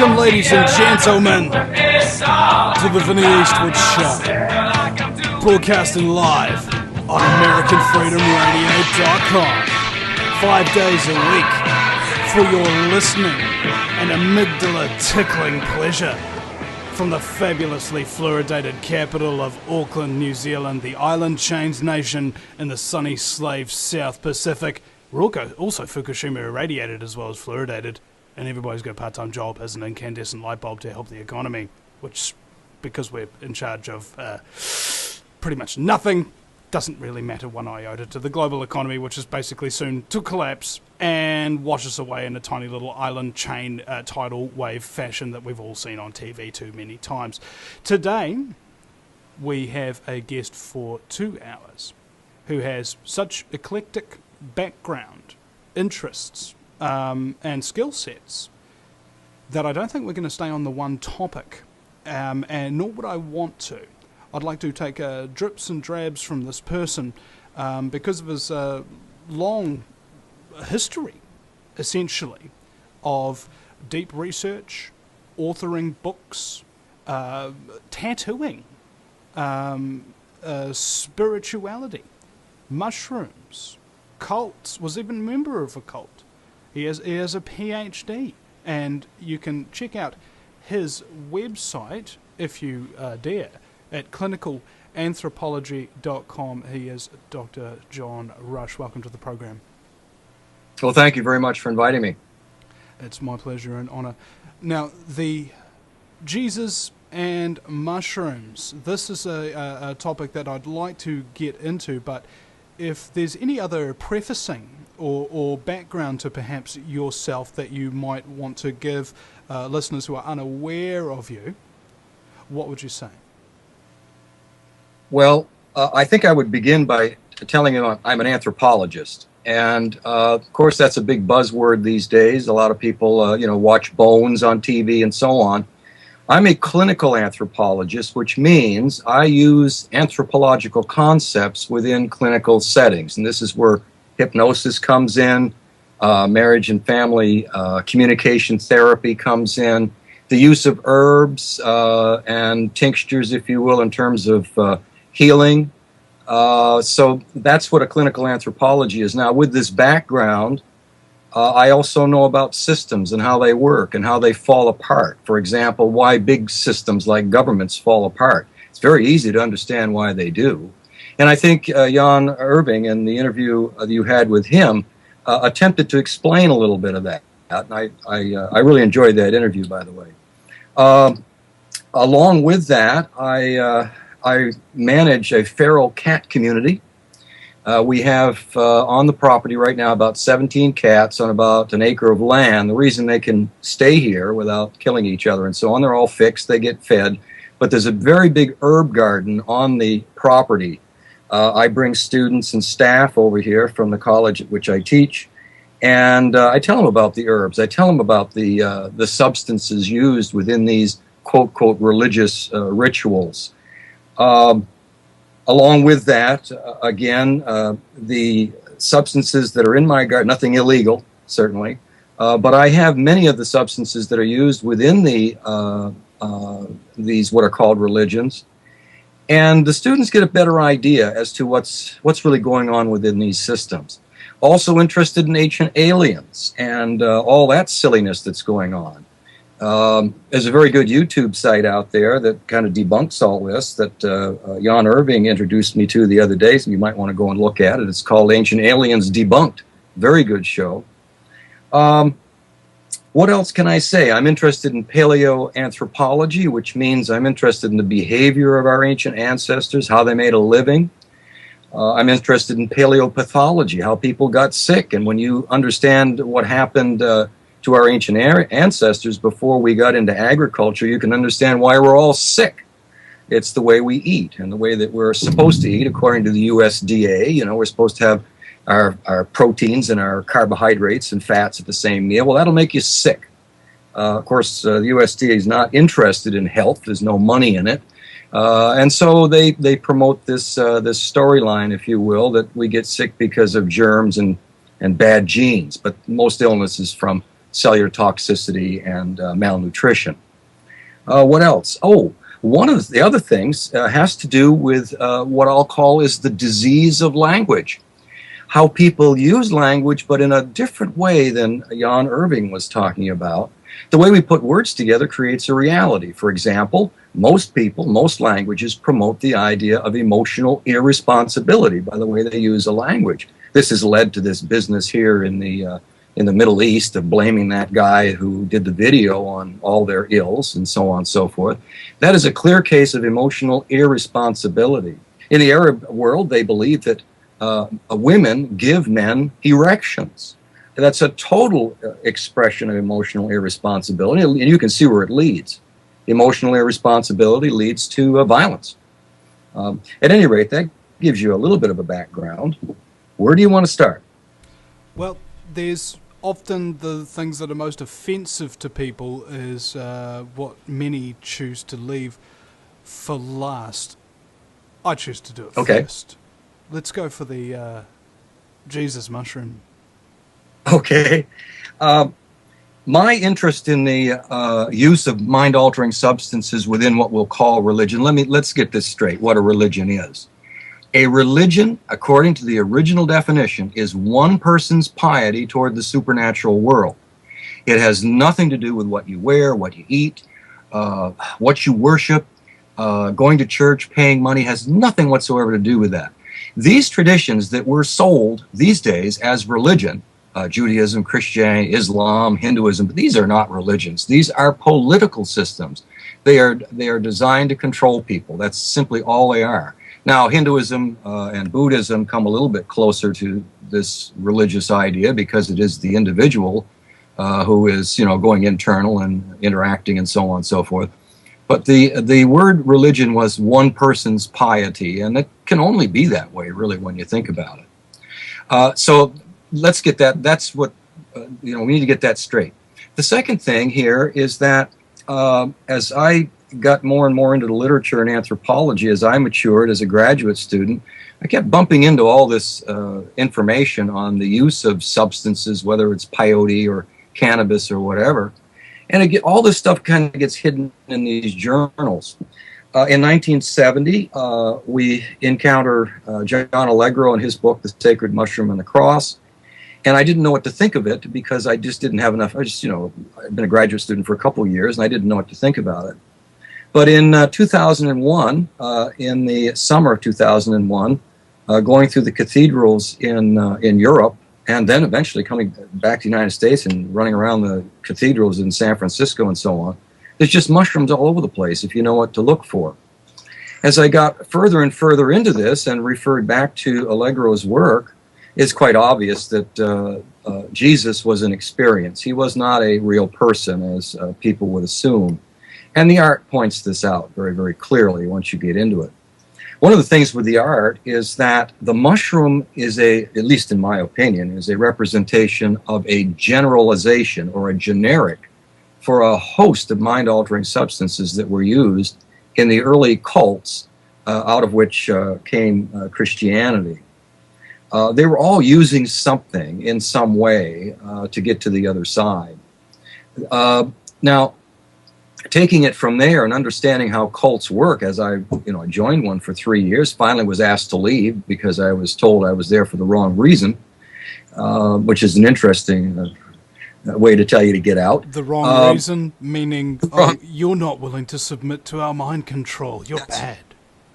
Welcome, ladies and gentlemen, to the Vinny Eastwood Show, broadcasting live on AmericanFreedomRadio.com, 5 days a week for your listening and amygdala-tickling pleasure from the fabulously fluoridated capital of Auckland, New Zealand, the island chains nation in the sunny slave South Pacific. We're also Fukushima irradiated as well as fluoridated. And everybody's got a part-time job as an incandescent light bulb to help the economy, which, because we're in charge of pretty much nothing, doesn't really matter one iota to the global economy, which is basically soon to collapse and wash us away in a tiny little island chain tidal wave fashion that we've all seen on TV too many times. Today, we have a guest for 2 hours who has such eclectic background, interests, and skill sets that I don't think we're going to stay on the one topic, and nor would I want to. I'd like to take drips and drabs from this person because of his long history, essentially, of deep research, authoring books, tattooing, spirituality, mushrooms, cults, was even a member of a cult. He has a PhD, and you can check out his website, if you dare, at clinicalanthropology.com. He is Dr. John Rush. Welcome to the program. Well, thank you very much for inviting me. It's my pleasure and honor. Now, the Jesus and mushrooms. This is a topic that I'd like to get into, but if there's any other prefacing or background to perhaps yourself that you might want to give listeners who are unaware of you, what would you say? Well, I think I would begin by telling you I'm an anthropologist. And, of course, that's a big buzzword these days. A lot of people, watch Bones on TV and so on. I'm a clinical anthropologist, which means I use anthropological concepts within clinical settings. And this is where hypnosis comes in, marriage and family communication therapy comes in, the use of herbs and tinctures, if you will, in terms of healing. So that's what a clinical anthropology is. Now, with this background, I also know about systems and how they work and how they fall apart. For example, why big systems like governments fall apart. It's very easy to understand why they do. And I think Jan Irving, in the interview you had with him, attempted to explain a little bit of that. And I really enjoyed that interview, by the way. Along with that, I manage a feral cat community. We have on the property right now about 17 cats on about an acre of land. The reason they can stay here without killing each other and so on, they're all fixed, they get fed. But there's a very big herb garden on the property. I bring students and staff over here from the college at which I teach, and I tell them about the herbs. I tell them about the substances used within these quote religious rituals. Along with that, again, the substances that are in my garden, nothing illegal, certainly, but I have many of the substances that are used within these what are called religions. And the students get a better idea as to what's really going on within these systems. Also interested in ancient aliens and all that silliness that's going on. There's a very good YouTube site out there that kind of debunks all this that Jan Irving introduced me to the other day, so you might want to go and look at it. It's called Ancient Aliens Debunked. Very good show. What else can I say? I'm interested in paleoanthropology, which means I'm interested in the behavior of our ancient ancestors, how they made a living. I'm interested in paleopathology, how people got sick. And when you understand what happened to our ancient ancestors before we got into agriculture, you can understand why we're all sick. It's the way we eat and the way that we're supposed to eat according to the USDA. You know, we're supposed to have our proteins and our carbohydrates and fats at the same meal. Well, that'll make you sick. Of course, the USDA is not interested in health. There's no money in it. And so they promote this this storyline, if you will, that we get sick because of germs and bad genes. But most illness is from cellular toxicity and malnutrition. What else? Oh, one of the other things has to do with what I'll call is the disease of language. How people use language, but in a different way than Jan Irving was talking about. The way we put words together creates a reality. For example, most people, most languages promote the idea of emotional irresponsibility by the way they use a language. This has led to this business here in the Middle East of blaming that guy who did the video on all their ills and so on and so forth. That is a clear case of emotional irresponsibility. In the Arab world, they believe that women give men erections. That's a total expression of emotional irresponsibility, and you can see where it leads. Emotional irresponsibility leads to violence. At any rate, that gives you a little bit of a background. Where do you want to start? Well, there's often the things that are most offensive to people is what many choose to leave for last. I choose to do it first. Let's go for the Jesus mushroom. Okay. My interest in the use of mind-altering substances within what we'll call religion, let's get this straight, what a religion is. A religion, according to the original definition, is one person's piety toward the supernatural world. It has nothing to do with what you wear, what you eat, what you worship. Going to church, paying money has nothing whatsoever to do with that. These traditions that were sold these days as religion, Judaism, Christianity, Islam, Hinduism, but these are not religions. These are political systems. They are designed to control people. That's simply all they are. Now, Hinduism and Buddhism come a little bit closer to this religious idea because it is the individual who is, going internal and interacting and so on and so forth. But the word religion was one person's piety, and it can only be that way, really, when you think about it. So let's get that. That's what, we need to get that straight. The second thing here is that as I got more and more into the literature and anthropology, as I matured as a graduate student, I kept bumping into all this information on the use of substances, whether it's peyote or cannabis or whatever. And all this stuff kind of gets hidden in these journals. In 1970, we encounter John Allegro in his book, The Sacred Mushroom and the Cross. And I didn't know what to think of it because I just didn't have enough. I'd been a graduate student for a couple of years and I didn't know what to think about it. But in 2001, in the summer of 2001, going through the cathedrals in Europe, and then eventually coming back to the United States and running around the cathedrals in San Francisco and so on, there's just mushrooms all over the place if you know what to look for. As I got further and further into this and referred back to Allegro's work, it's quite obvious that Jesus was an experience. He was not a real person, as people would assume. And the art points this out very, very clearly once you get into it. One of the things with the art is that the mushroom is at least in my opinion, is a representation of a generalization or a generic for a host of mind-altering substances that were used in the early cults out of which came Christianity. They were all using something in some way to get to the other side. Now, taking it from there and understanding how cults work, as I joined one for 3 years, finally was asked to leave because I was told I was there for the wrong reason, which is an interesting way to tell you to get out. The wrong reason, meaning you're not willing to submit to our mind control. You're bad.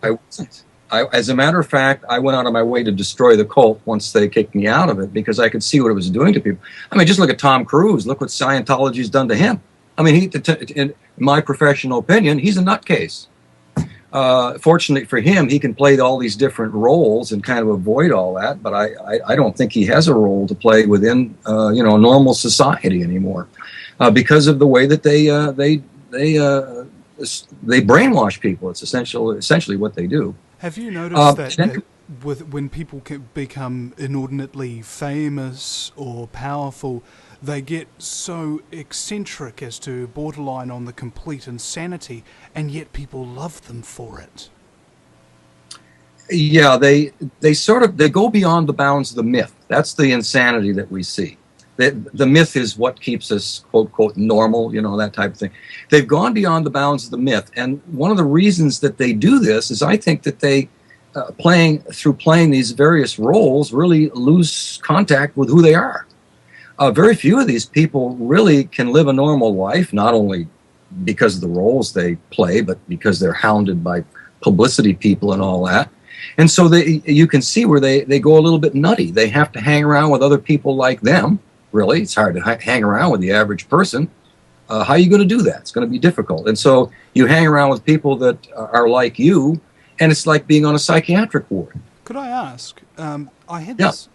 I wasn't. As a matter of fact, I went out of my way to destroy the cult once they kicked me out of it because I could see what it was doing to people. I mean, just look at Tom Cruise. Look what Scientology's done to him. I mean, in my professional opinion, he's a nutcase. Fortunately for him, he can play all these different roles and kind of avoid all that. But I don't think he has a role to play within normal society anymore, because of the way that they brainwash people. It's essentially what they do. Have you noticed that when people can become inordinately famous or powerful, they get so eccentric as to borderline on the complete insanity, and yet people love them for it? Yeah, they go beyond the bounds of the myth. That's the insanity that we see. The myth is what keeps us, quote, quote, normal, you know, that type of thing. They've gone beyond the bounds of the myth. And one of the reasons that they do this is I think that they, playing these various roles, really lose contact with who they are. Very few of these people really can live a normal life, not only because of the roles they play, but because they're hounded by publicity people and all that. And so you can see where they go a little bit nutty. They have to hang around with other people like them. Really, it's hard to hang around with the average person. How are you going to do that? It's going to be difficult. And so you hang around with people that are like you, and it's like being on a psychiatric ward. Could I ask? I had this.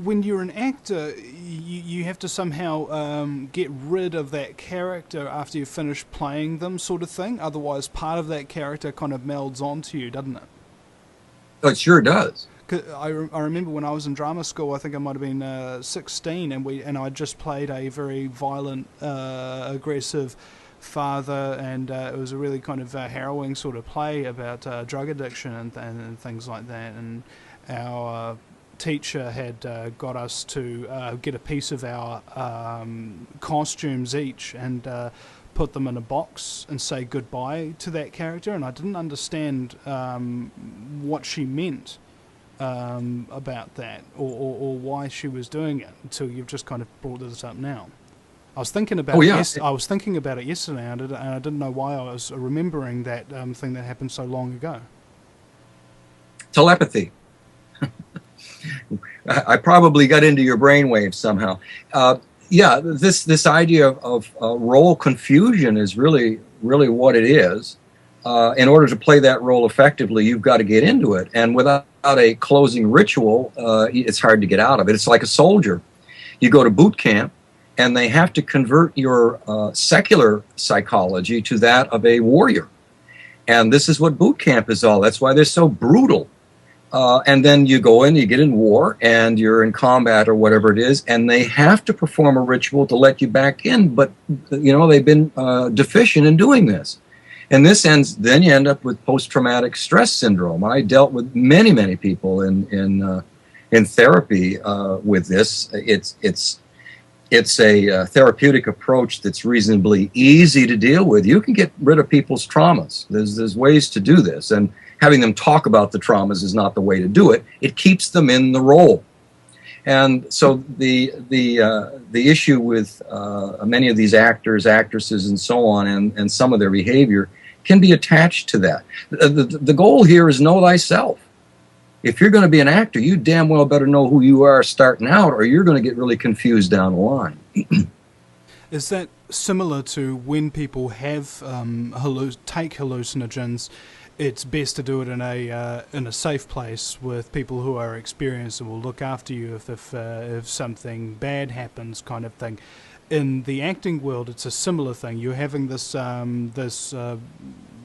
When you're an actor, you have to somehow get rid of that character after you finish playing them, sort of thing. Otherwise, part of that character kind of melds onto you, doesn't it? It sure does. I remember when I was in drama school, I think I might have been 16, and I just played a very violent, aggressive father, and it was a really kind of harrowing sort of play about drug addiction and things like that. And our teacher had got us to get a piece of our costumes each and put them in a box and say goodbye to that character, and I didn't understand what she meant about that or why she was doing it until you've just kind of brought this up now. I was thinking about I was thinking about it yesterday, and I didn't know why I was remembering that thing that happened so long ago. Telepathy. I probably got into your brainwaves somehow. Yeah, this idea of role confusion is really what it is. In order to play that role effectively, you've got to get into it, and without a closing ritual, it's hard to get out of it. It's like a soldier. You go to boot camp, and they have to convert your secular psychology to that of a warrior. And this is what boot camp is all. That's why they're so brutal. And then you go in, you get in war, and you're in combat or whatever it is, and they have to perform a ritual to let you back in. But, you know, they've been deficient in doing this. And then you end up with post-traumatic stress syndrome. I dealt with many people in therapy with this. It's a therapeutic approach that's reasonably easy to deal with. You can get rid of people's traumas. There's ways to do this, and having them talk about the traumas is not the way to do it. It keeps them in the role. And so the issue with many of these actors, actresses, and so on, and some of their behavior can be attached to that. The goal here is know thyself. If you're going to be an actor, you damn well better know who you are starting out, or you're going to get really confused down the line. Is that similar to when people have take hallucinogens? It's best to do it in a safe place with people who are experienced and will look after you if something bad happens, kind of thing. In the acting world, it's a similar thing. You're having this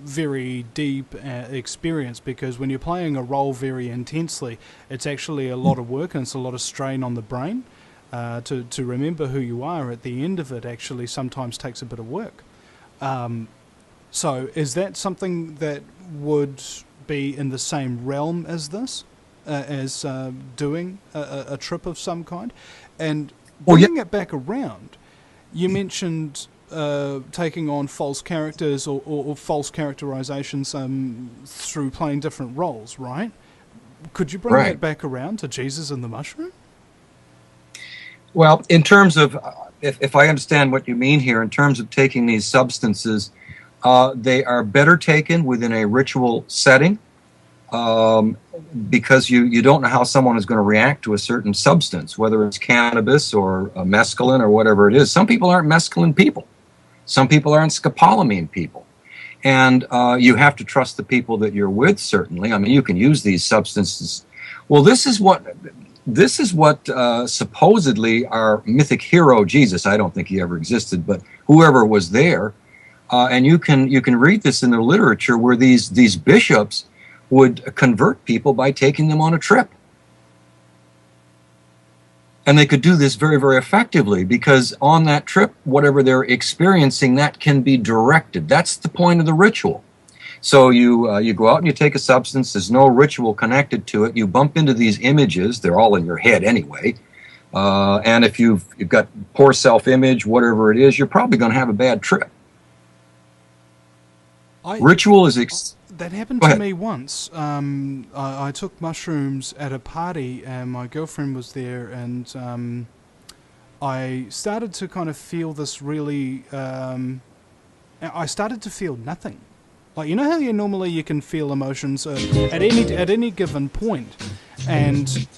very deep experience, because when you're playing a role very intensely, it's actually a lot of work and it's a lot of strain on the brain. To remember who you are at the end of it actually sometimes takes a bit of work. So is that something that would be in the same realm as this, as doing a trip of some kind? And bringing it back around, you mentioned taking on false characters or false characterizations through playing different roles, right? Could you bring that back around to Jesus and the Mushroom? Well, in terms of, if I understand what you mean here, in terms of taking these substances, they are better taken within a ritual setting, because you don't know how someone is going to react to a certain substance, whether it's cannabis or mescaline or whatever it is. Some people aren't mescaline people. Some people aren't scopolamine people. And you have to trust the people that you're with, certainly. I mean, you can use these substances. Well, this is what supposedly our mythic hero, Jesus, I don't think he ever existed, but whoever was there, and you can read this in the literature, where these bishops would convert people by taking them on a trip. And they could do this very, very effectively, because on that trip, whatever they're experiencing, that can be directed. That's the point of the ritual. So you go out and you take a substance. There's no ritual connected to it. You bump into these images. They're all in your head anyway. And if you've got poor self-image, whatever it is, you're probably going to have a bad trip. Ritual is... That happened to me once. I took mushrooms at a party, and my girlfriend was there, and I started to kind of feel this really... I started to feel nothing. Like, you know how you can feel emotions at any given point, and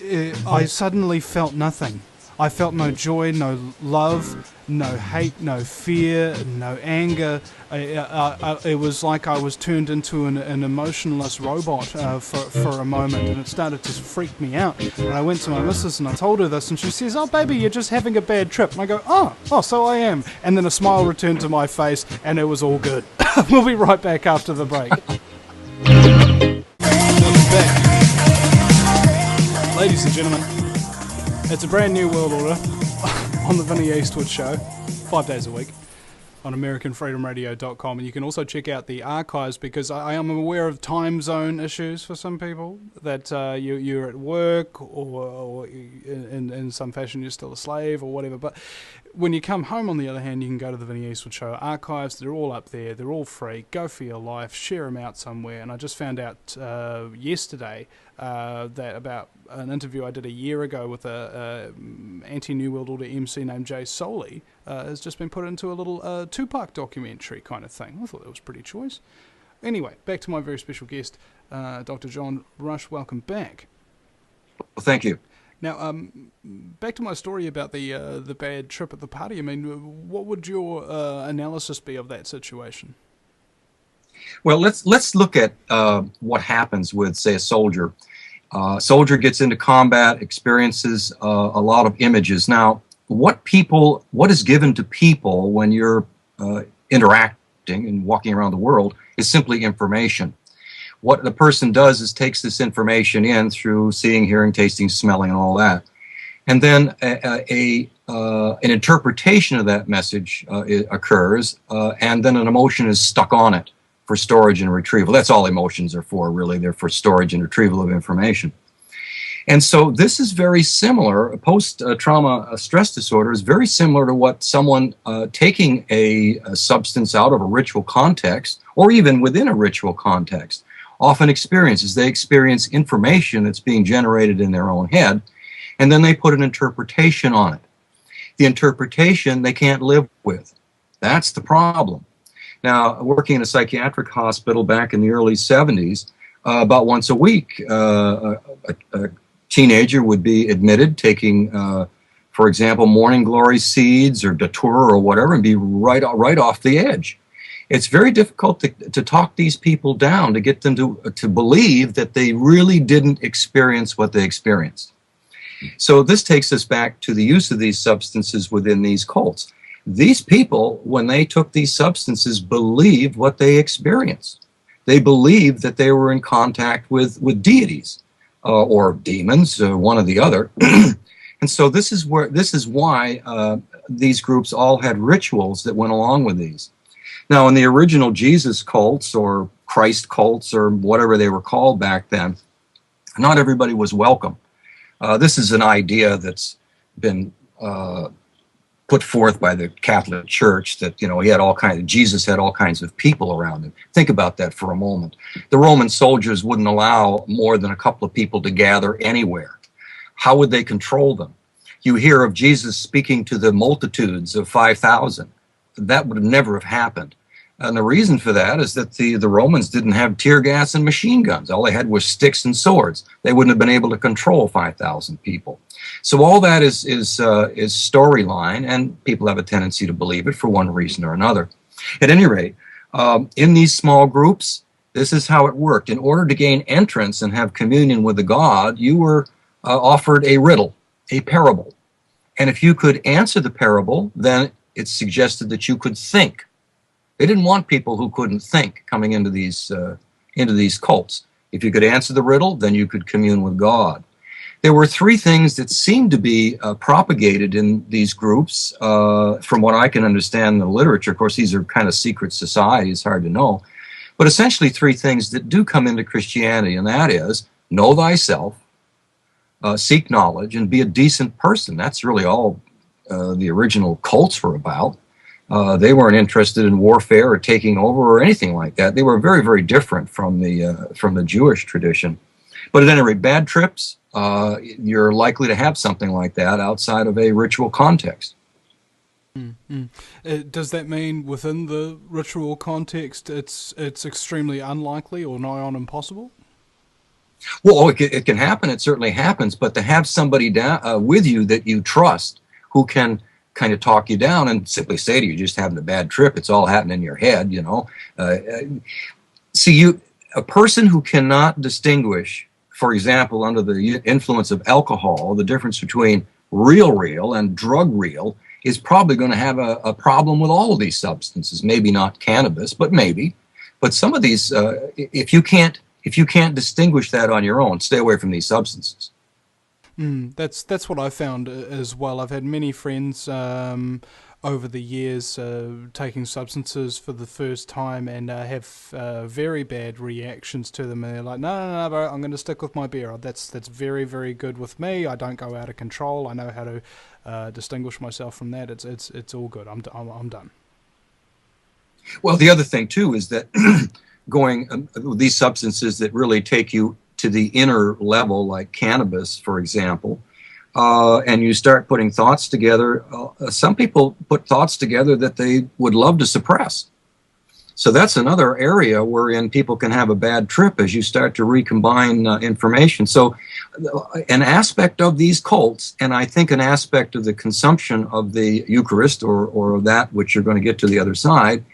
I suddenly felt nothing. I felt no joy, no love, no hate, no fear, no anger. It was like I was turned into an emotionless robot for a moment, and it started to freak me out. And I went to my missus and I told her this, and she says, "Oh, baby, you're just having a bad trip." And I go, oh, so I am. And then a smile returned to my face, and it was all good. We'll be right back after the break. Welcome back. Ladies and gentlemen, it's a brand new world order on the Vinny Eastwood Show, 5 days a week on AmericanFreedomRadio.com, and you can also check out the archives, because I am aware of time zone issues for some people, that you're at work or in some fashion you're still a slave or whatever, but when you come home, on the other hand, you can go to the Vinny Eastwood Show archives. They're all up there. They're all free. Go for your life. Share them out somewhere. And I just found out yesterday that about an interview I did a year ago with a anti-New World Order MC named Jay Soley has just been put into a little two-part documentary kind of thing. I thought that was pretty choice. Anyway, back to my very special guest, Dr. John Rush. Welcome back. Well, thank you. Now, back to my story about the bad trip at the party. I mean, what would your analysis be of that situation? Well, let's look at what happens with, say, a soldier. Soldier gets into combat, experiences a lot of images. Now, what is given to people when you're interacting and walking around the world is simply information. What the person does is takes this information in through seeing, hearing, tasting, smelling, and all that. And then an interpretation of that message occurs, and then an emotion is stuck on it for storage and retrieval. That's all emotions are for, really. They're for storage and retrieval of information. And so this is very similar. Post-trauma stress disorder is very similar to what someone taking a substance out of a ritual context, or even within a ritual context, often experiences. They experience information that's being generated in their own head, and then they put an interpretation on it. The interpretation they can't live with. That's the problem. Now, working in a psychiatric hospital back in the early 70s, about once a week, a teenager would be admitted taking, for example, morning glory seeds or datura or whatever, and be right off the edge. It's very difficult to talk these people down, to get them to believe that they really didn't experience what they experienced. So this takes us back to the use of these substances within these cults. These people, when they took these substances, believed what they experienced. They believed that they were in contact with deities or demons, one or the other. And so this is why these groups all had rituals that went along with these. Now, in the original Jesus cults or Christ cults or whatever they were called back then, not everybody was welcome. This is an idea that's been put forth by the Catholic Church that, Jesus had all kinds of people around him. Think about that for a moment. The Roman soldiers wouldn't allow more than a couple of people to gather anywhere. How would they control them? You hear of Jesus speaking to the multitudes of 5,000. That would never have happened. And the reason for that is that the Romans didn't have tear gas and machine guns. All they had was sticks and swords. They wouldn't have been able to control 5,000 people. So all that is storyline, and people have a tendency to believe it for one reason or another. At any rate, in these small groups, this is how it worked. In order to gain entrance and have communion with the God, you were offered a riddle, a parable. And if you could answer the parable, then it suggested that you could think. They didn't want people who couldn't think coming into these cults. If you could answer the riddle, then you could commune with God. There were three things that seemed to be propagated in these groups, from what I can understand in the literature. Of course, these are kind of secret societies, hard to know. But essentially three things that do come into Christianity, and that is, know thyself, seek knowledge, and be a decent person. That's really all the original cults were about. They weren't interested in warfare or taking over or anything like that. They were very, very different from the Jewish tradition. But at any rate, bad trips, you're likely to have something like that outside of a ritual context. Does that mean within the ritual context it's extremely unlikely or nigh on impossible? Well, it can happen. It certainly happens. But to have somebody down, with you that you trust, who can kind of talk you down and simply say to you, just having a bad trip, it's all happening in your head, you know. A person who cannot distinguish, for example, under the influence of alcohol, the difference between real and drug real, is probably going to have a problem with all of these substances. Maybe not cannabis, but maybe. But some of these, if you can't distinguish that on your own, stay away from these substances. That's what I found as well. I've had many friends over the years taking substances for the first time and have very bad reactions to them. And they're like, no, bro, I'm going to stick with my beer. That's very, very good with me. I don't go out of control. I know how to distinguish myself from that. It's all good. I'm done. Well, the other thing too is that going these substances that really take you to the inner level, like cannabis, for example, and you start putting thoughts together. Some people put thoughts together that they would love to suppress. So that's another area wherein people can have a bad trip as you start to recombine information. So an aspect of these cults, and I think an aspect of the consumption of the Eucharist or that which you're going to get to the other side,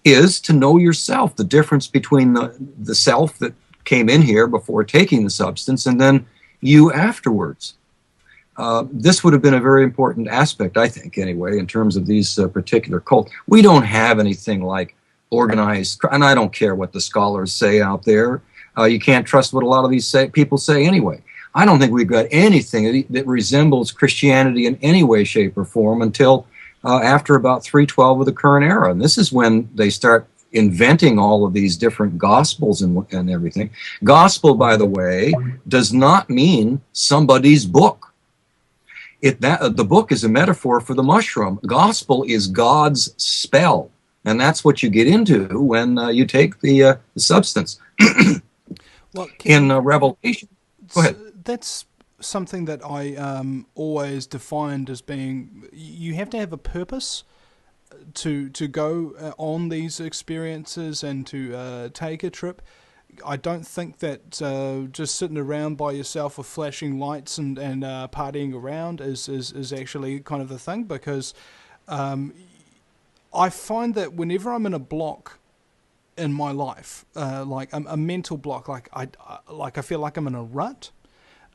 is to know yourself, the difference between the self that came in here before taking the substance and then you afterwards. This would have been a very important aspect, I think, anyway, in terms of these particular cults. We don't have anything like organized, and I don't care what the scholars say out there. You can't trust what a lot of these people say anyway. I don't think we've got anything that resembles Christianity in any way, shape, or form until after about 312 of the current era. And this is when they start inventing all of these different gospels and everything. Gospel, by the way, does not mean somebody's book. The book is a metaphor for the mushroom. Gospel is God's spell, and that's what you get into when you take the substance. Well, in Revelation, go ahead. That's something that I always defined as being, you have to have a purpose to go on these experiences and to take a trip. I don't think that just sitting around by yourself with flashing lights and partying around is actually kind of the thing, because I find that whenever I'm in a block in my life, like a mental block, like I feel like I'm in a rut.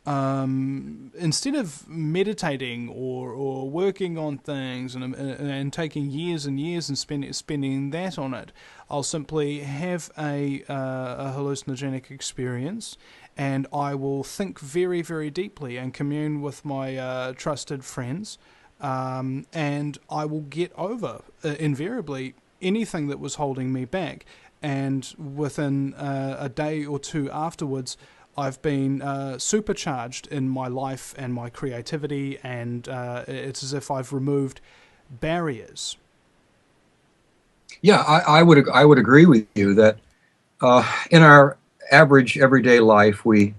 Instead of meditating or working on things and taking years and years and spending that on it, I'll simply have a hallucinogenic experience, and I will think very, very deeply and commune with my trusted friends, and I will get over invariably anything that was holding me back. And within a day or two afterwards, I've been supercharged in my life and my creativity, and it's as if I've removed barriers. Yeah, I would agree with you that in our average everyday life we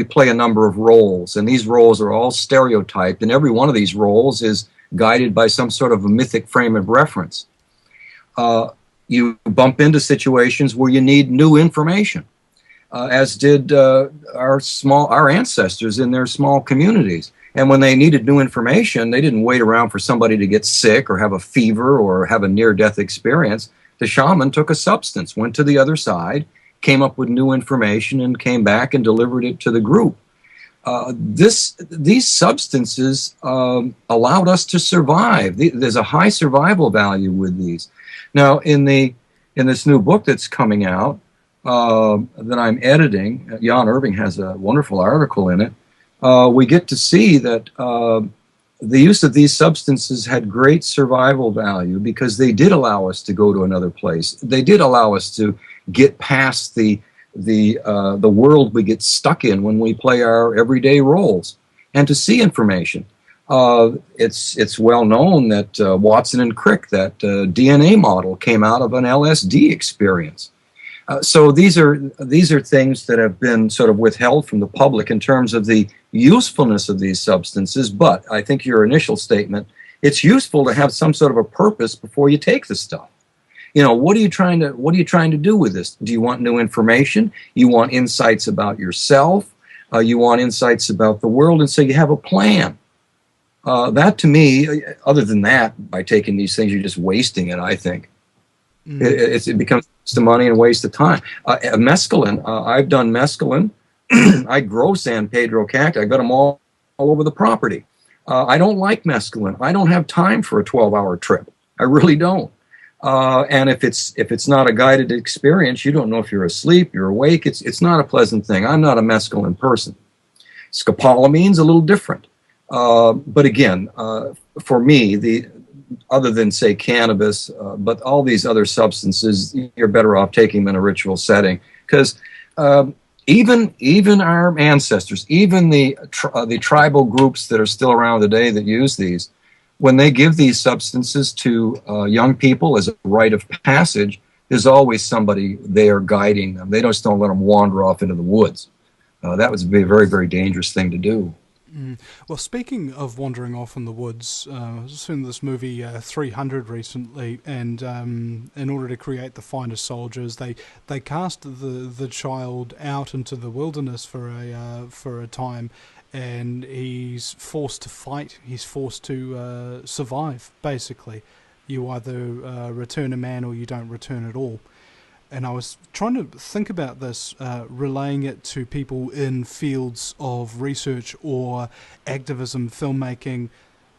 play a number of roles, and these roles are all stereotyped, and every one of these roles is guided by some sort of a mythic frame of reference. You bump into situations where you need new information. As did our ancestors in their small communities. And when they needed new information, they didn't wait around for somebody to get sick or have a fever or have a near-death experience. The shaman took a substance, went to the other side, came up with new information, and came back and delivered it to the group. These substances allowed us to survive. There's a high survival value with these. Now, in this new book that's coming out, that I'm editing, Jan Irving has a wonderful article in it, we get to see that the use of these substances had great survival value because they did allow us to go to another place. They did allow us to get past the the world we get stuck in when we play our everyday roles, and to see information. It's well known that Watson and Crick, that DNA model, came out of an LSD experience. So these are things that have been sort of withheld from the public in terms of the usefulness of these substances. But I think your initial statement, it's useful to have some sort of a purpose before you take the stuff. You know, what are you trying to do with this? Do you want new information? You want insights about yourself? You want insights about the world, and so you have a plan. That, to me, other than that, by taking these things, you're just wasting it, I think. It becomes a waste of money and a waste of time. Mescaline, I've done mescaline. I grow San Pedro cacti. I got them all over the property. I don't like mescaline. I don't have time for a 12-hour trip. I really don't. And if it's not a guided experience, you don't know if you're asleep, you're awake. It's not a pleasant thing. I'm not a mescaline person. Scopolamine's a little different. But again, for me, other than, say, cannabis, but all these other substances, you're better off taking them in a ritual setting, because even our ancestors, even the tribal groups that are still around today that use these, when they give these substances to young people as a rite of passage, there's always somebody there guiding them. They just don't let them wander off into the woods. That would be a very, very dangerous thing to do. Well, speaking of wandering off in the woods, I was seeing this movie 300 recently, and in order to create the finest soldiers, they cast the child out into the wilderness for a time, and he's forced to fight. He's forced to survive. Basically, you either return a man or you don't return at all. And I was trying to think about this, relaying it to people in fields of research or activism, filmmaking,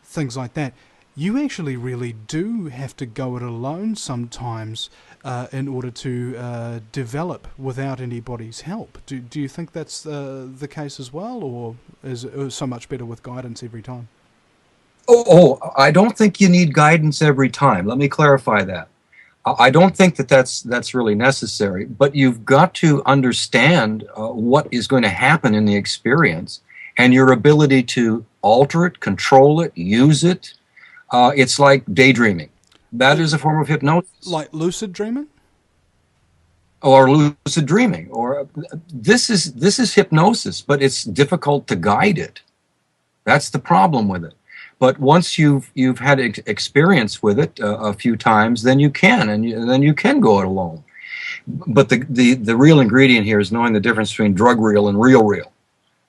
things like that. You actually really do have to go it alone sometimes in order to develop without anybody's help. Do you think that's the case as well, or is it so much better with guidance every time? Oh, I don't think you need guidance every time. Let me clarify that. I don't think that's really necessary, but you've got to understand what is going to happen in the experience and your ability to alter it, control it, use it. It's like daydreaming. That is a form of hypnosis. Like lucid dreaming? Or lucid dreaming. Or this is hypnosis, but it's difficult to guide it. That's the problem with it. But once you've had experience with it a few times, then you can, and then you can go it alone. But the real ingredient here is knowing the difference between drug reel and real reel.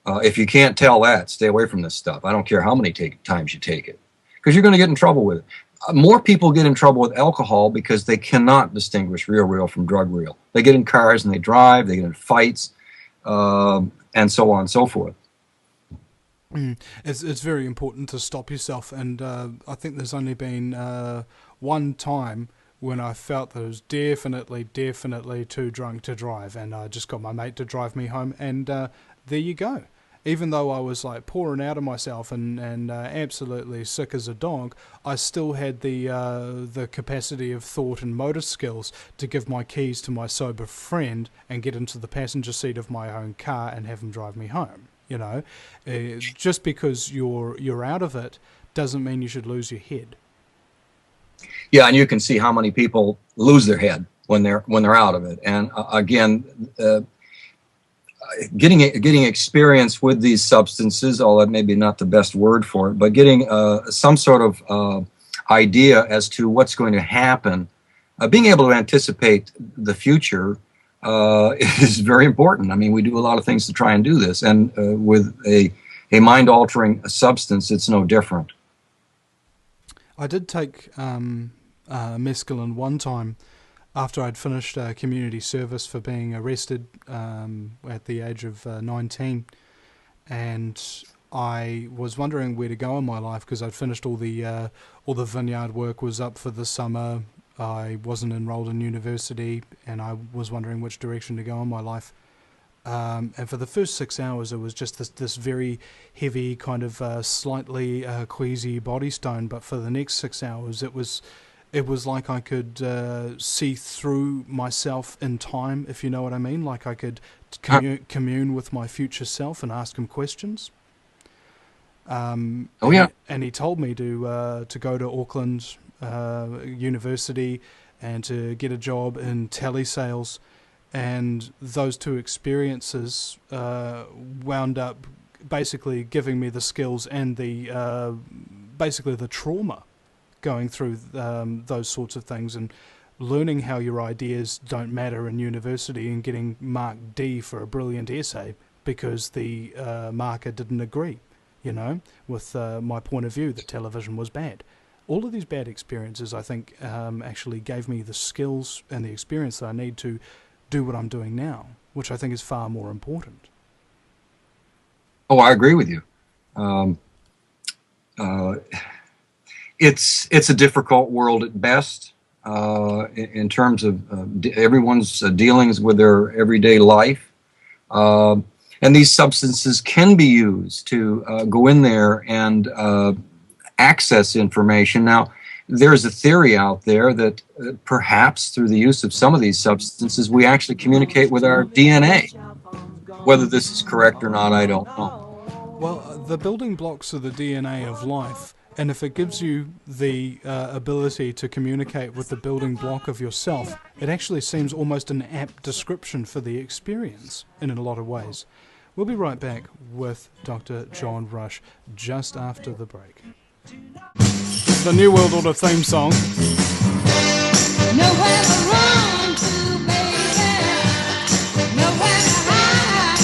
If you can't tell that, stay away from this stuff. I don't care how many times you take it, because you're going to get in trouble with it. More people get in trouble with alcohol because they cannot distinguish real reel from drug reel. They get in cars and they drive, they get in fights, and so on and so forth. It's very important to stop yourself, and I think there's only been one time when I felt that I was definitely too drunk to drive, and I just got my mate to drive me home, and there you go. Even though I was like pouring out of myself and absolutely sick as a dog, I still had the capacity of thought and motor skills to give my keys to my sober friend and get into the passenger seat of my own car and have him drive me home. You know, just because you're out of it doesn't mean you should lose your head. Yeah, and you can see how many people lose their head when they're out of it. And again, getting experience with these substances, although maybe not the best word for it, but getting some sort of idea as to what's going to happen, being able to anticipate the future. Is very important. I mean, we do a lot of things to try and do this, and with a mind-altering substance, it's no different. I did take mescaline one time after I'd finished community service for being arrested at the age of 19, and I was wondering where to go in my life because I'd finished all the vineyard work was up for the summer. I wasn't enrolled in university, and I was wondering which direction to go in my life. And for the first 6 hours, it was just this very heavy, kind of slightly queasy body stone. But for the next 6 hours, it was It was like I could see through myself in time, if you know what I mean. Like I could commune with my future self and ask him questions. Oh yeah. And he told me to go to Auckland University and to get a job in telesales. And those two experiences wound up basically giving me the skills and the basically the trauma going through those sorts of things, and learning how your ideas don't matter in university and getting marked D for a brilliant essay because the marker didn't agree, with my point of view that television was bad. All of these bad experiences, I think, actually gave me the skills and the experience that I need to do what I'm doing now, which I think is far more important. Oh, I agree with you. It's a difficult world at best in terms of everyone's dealings with their everyday life. And these substances can be used to go in there and access information. Now, there's a theory out there that perhaps through the use of some of these substances, we actually communicate with our DNA. Whether this is correct or not, I don't know. Well, the building blocks of the DNA of life, and if it gives you the ability to communicate with the building block of yourself, it actually seems almost an apt description for the experience in a lot of ways. We'll be right back with Dr. John Rush just after the break. The New World Order theme song. Nowhere to run to, baby. Nowhere to hide.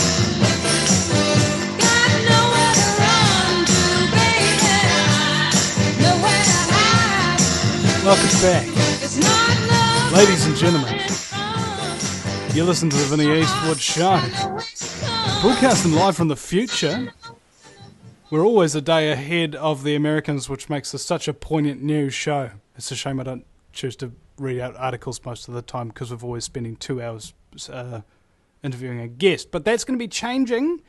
Got nowhere to run to, baby. Nowhere to hide. Welcome back. It's not love. Ladies and gentlemen, you listen to the Vinny Eastwood Show. Broadcasting live from the future. We're always a day ahead of the Americans, which makes this such a poignant new show. It's a shame I don't choose to read out articles most of the time because we're always spending 2 hours interviewing a guest. But that's going to be changing,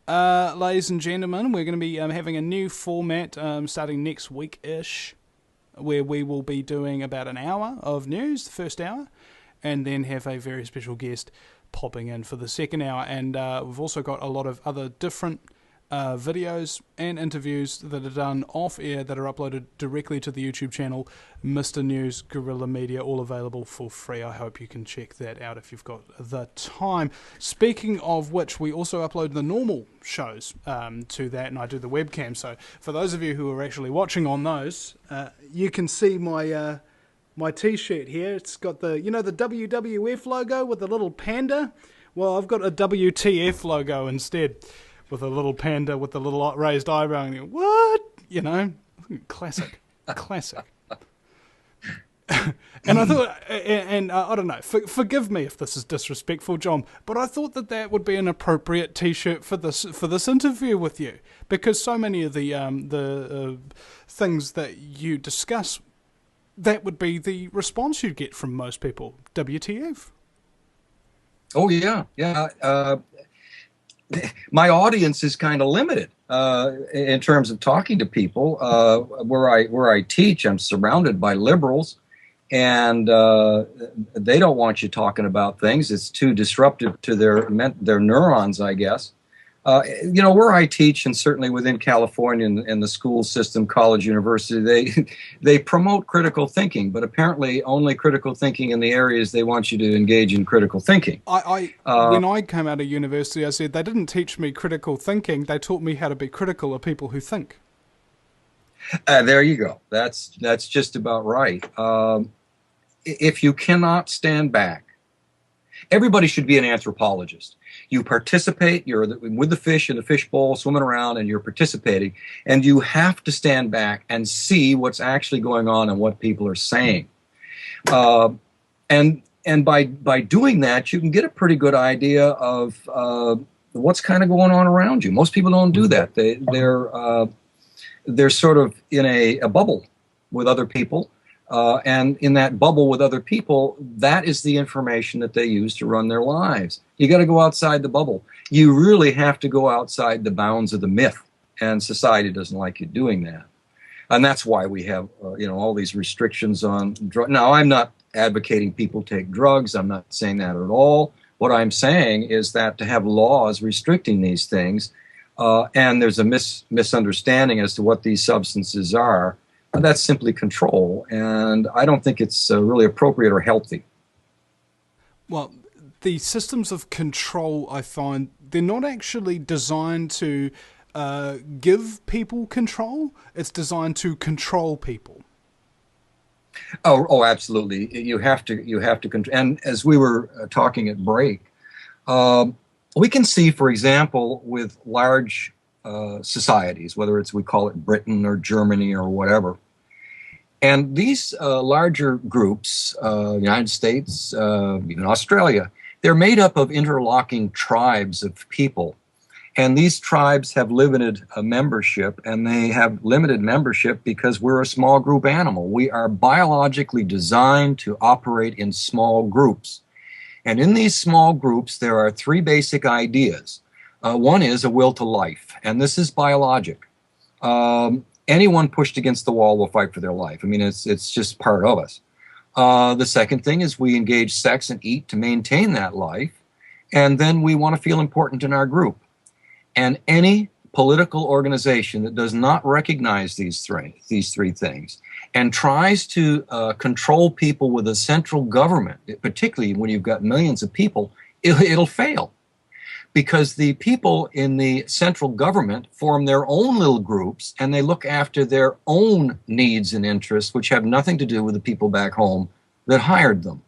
ladies and gentlemen. We're going to be having a new format starting next week-ish, where we will be doing about an hour of news, the first hour, and then have a very special guest popping in for the second hour. And we've also got a lot of other different videos and interviews that are done off-air that are uploaded directly to the YouTube channel, Mr. News Guerrilla Media, all available for free. I hope you can check that out if you've got the time. Speaking of which, we also upload the normal shows to that, and I do the webcam. So for those of you who are actually watching on those, you can see my my t-shirt here. It's got the, the WWF logo with the little panda. Well, I've got a WTF logo instead, with a little panda with the little raised eyebrow, and you go, what? Classic. And I thought, and I don't know, forgive me if this is disrespectful, John, but I thought that would be an appropriate T-shirt for this interview with you, because so many of the things that you discuss, that would be the response you'd get from most people. WTF? Oh yeah. My audience is kind of limited in terms of talking to people. Where I teach, I'm surrounded by liberals, and they don't want you talking about things. It's too disruptive to their neurons, I guess. Where I teach, and certainly within California and the school system, college, university, they promote critical thinking, but apparently only critical thinking in the areas they want you to engage in critical thinking. When I came out of university, I said they didn't teach me critical thinking. They taught me how to be critical of people who think. There you go. That's just about right. If you cannot stand back, everybody should be an anthropologist. You participate, you're with the fish in the fish bowl, swimming around, and you're participating, and you have to stand back and see what's actually going on and what people are saying. And by doing that, you can get a pretty good idea of what's kind of going on around you. Most people don't do that. They're sort of in a bubble with other people. And in that bubble with other people, that is the information that they use to run their lives. You got to go outside the bubble. You really have to go outside the bounds of the myth, and society doesn't like you doing that. And that's why we have, all these restrictions on drugs. Now, I'm not advocating people take drugs. I'm not saying that at all. What I'm saying is that to have laws restricting these things, and there's a misunderstanding as to what these substances are, that's simply control. And I don't think it's really appropriate or healthy. Well, the systems of control, I find, they're not actually designed to give people control. It's designed to control people. Oh, absolutely. You have to control. And as we were talking at break, we can see, for example, with large societies, whether we call it Britain or Germany or whatever, and these larger groups, United States, even Australia, they're made up of interlocking tribes of people. And these tribes have limited membership, and they have limited membership because we're a small group animal. We are biologically designed to operate in small groups. And in these small groups, there are three basic ideas. One is a will to life, and this is biologic. Anyone pushed against the wall will fight for their life. I mean, it's just part of us. The second thing is we engage sex and eat to maintain that life, and then we want to feel important in our group. And any political organization that does not recognize these three things and tries to control people with a central government, particularly when you've got millions of people, it'll fail. Because the people in the central government form their own little groups, and they look after their own needs and interests, which have nothing to do with the people back home that hired them.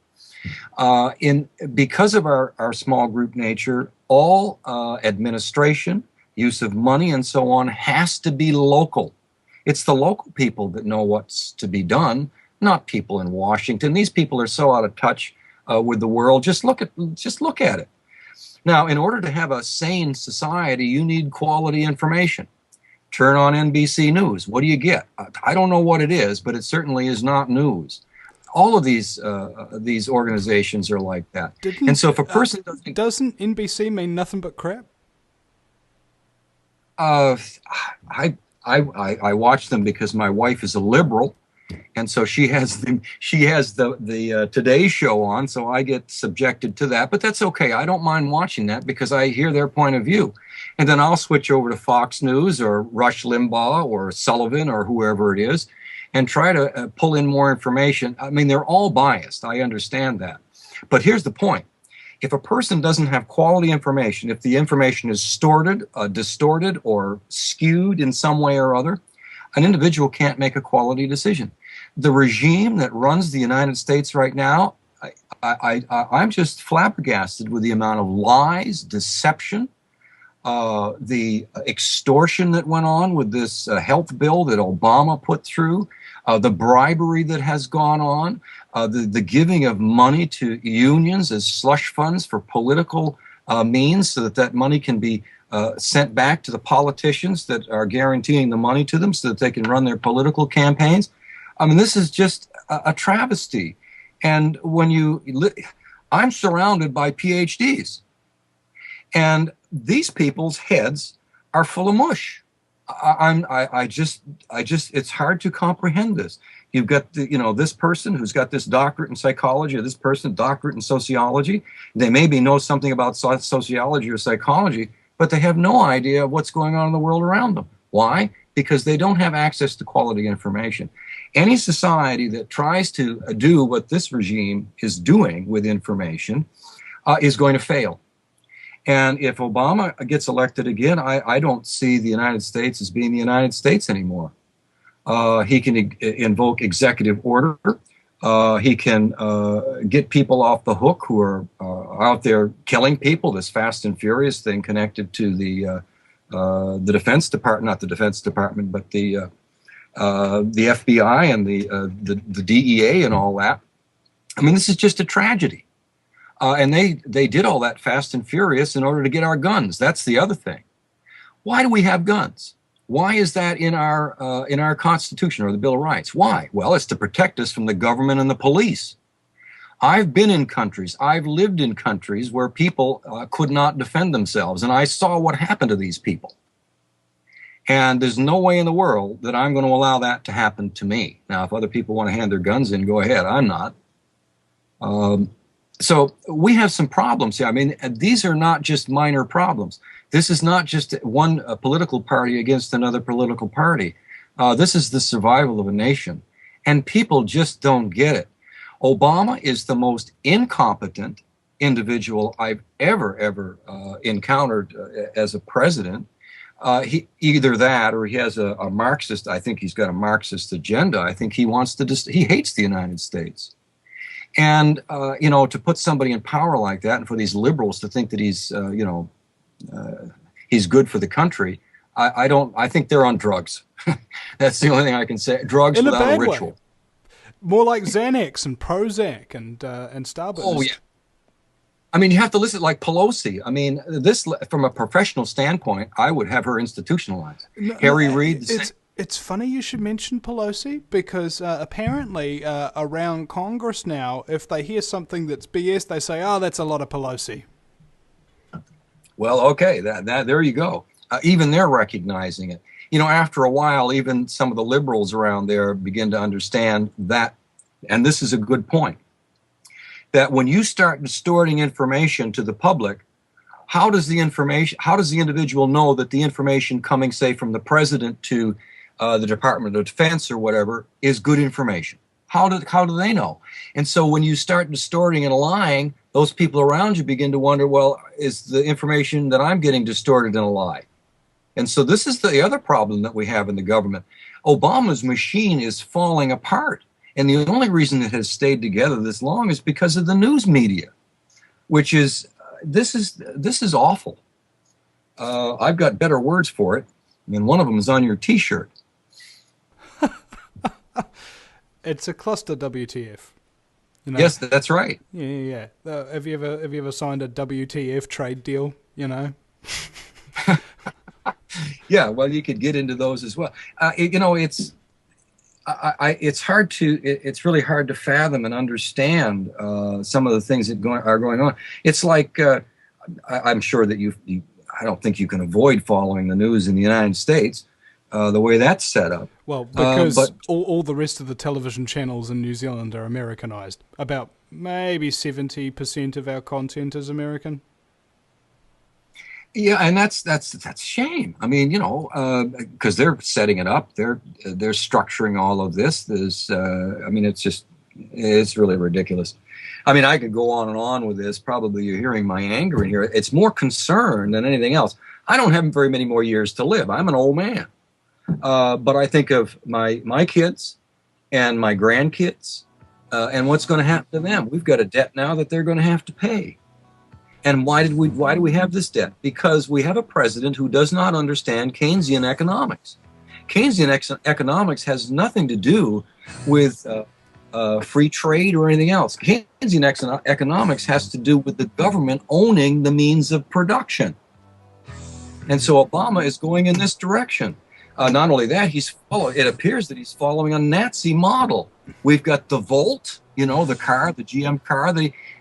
Because of our small group nature, all administration, use of money, and so on has to be local. It's the local people that know what's to be done, not people in Washington. These people are so out of touch with the world. Just look at it. Now, in order to have a sane society, you need quality information. Turn on NBC News. What do you get? I don't know what it is, but it certainly is not news. All of these organizations are like that. And so if a person doesn't NBC mean nothing but crap? I watch them because my wife is a liberal, and so she has the Today Show on, so I get subjected to that. But that's okay. I don't mind watching that because I hear their point of view. And then I'll switch over to Fox News or Rush Limbaugh or Sullivan or whoever it is and try to pull in more information. I mean, they're all biased. I understand that. But here's the point. If a person doesn't have quality information, if the information is distorted or skewed in some way or other, an individual can't make a quality decision. The regime that runs the United States right now, I'm just flabbergasted with the amount of lies, deception, the extortion that went on with this health bill that Obama put through, the bribery that has gone on, the giving of money to unions as slush funds for political means so that money can be sent back to the politicians that are guaranteeing the money to them so that they can run their political campaigns. I mean, this is just a travesty. And when I'm surrounded by PhDs, and these people's heads are full of mush. It's hard to comprehend this. You've got this person who's got this doctorate in psychology, or this person doctorate in sociology. They maybe know something about sociology or psychology, but they have no idea what's going on in the world around them. Why? Because they don't have access to quality information. Any society that tries to do what this regime is doing with information is going to fail. And if Obama gets elected again, I don't see the United States as being the United States anymore. He can invoke executive order. He can get people off the hook who are out there killing people, this Fast and Furious thing connected to the Defense Department, not the Defense Department, but the FBI and the DEA and all that. I mean, this is just a tragedy. And they did all that Fast and Furious in order to get our guns. That's the other thing. Why do we have guns? Why is that in our Constitution or the Bill of Rights? Why? Well, it's to protect us from the government and the police. I've been in countries, I've lived in countries where people could not defend themselves, and I saw what happened to these people. And there's no way in the world that I'm going to allow that to happen to me. Now, if other people want to hand their guns in, go ahead. I'm not. So we have some problems here. I mean, these are not just minor problems. This is not just one political party against another political party. This is the survival of a nation. And people just don't get it. Obama is the most incompetent individual I've ever encountered as a president. He either that or he has a Marxist. I think he's got a Marxist agenda. I think he wants to he hates the United States. And to put somebody in power like that, and for these liberals to think that he's he's good for the country, I think they're on drugs. That's the only thing I can say. Drugs without a ritual. Way. More like Xanax and Prozac and Starburst. Oh yeah. I mean, you have to listen like Pelosi. I mean, this from a professional standpoint, I would have her institutionalized. Harry Reid. It's funny you should mention Pelosi because apparently around Congress now, if they hear something that's BS, they say, "Oh, that's a lot of Pelosi." Well, okay, that there you go. Even they're recognizing it. After a while, even some of the liberals around there begin to understand that, and this is a good point, that when you start distorting information to the public, how does the individual know that the information coming, say, from the president to the Department of Defense or whatever is good information? How do they know? And so when you start distorting and lying, those people around you begin to wonder, well, is the information that I'm getting distorted and a lie? And so this is the other problem that we have in the government. Obama's machine is falling apart. And the only reason it has stayed together this long is because of the news media, which is, this is awful. I've got better words for it. I mean, one of them is on your T-shirt. It's a cluster WTF. Yes, that's right. Yeah. Have you ever signed a WTF trade deal? Yeah, well, you could get into those as well. It's really hard to fathom and understand some of the things that are going on. It's like I'm sure that I don't think you can avoid following the news in the United States the way that's set up. Well, because all the rest of the television channels in New Zealand are Americanized. About maybe 70% of our content is American. Yeah, and that's a shame. I mean, because they're setting it up, they're structuring all of this. It's really ridiculous. I mean, I could go on and on with this. Probably you're hearing my anger in here. It's more concern than anything else. I don't have very many more years to live. I'm an old man, but I think of my kids and my grandkids and what's going to happen to them. We've got a debt now that they're going to have to pay. And why do we have this debt? Because we have a president who does not understand Keynesian economics. Keynesian economics has nothing to do with free trade or anything else. Keynesian economics has to do with the government owning the means of production. And so Obama is going in this direction. Not only that, it appears that he's following a Nazi model. We've got the Volt, the car, the GM car,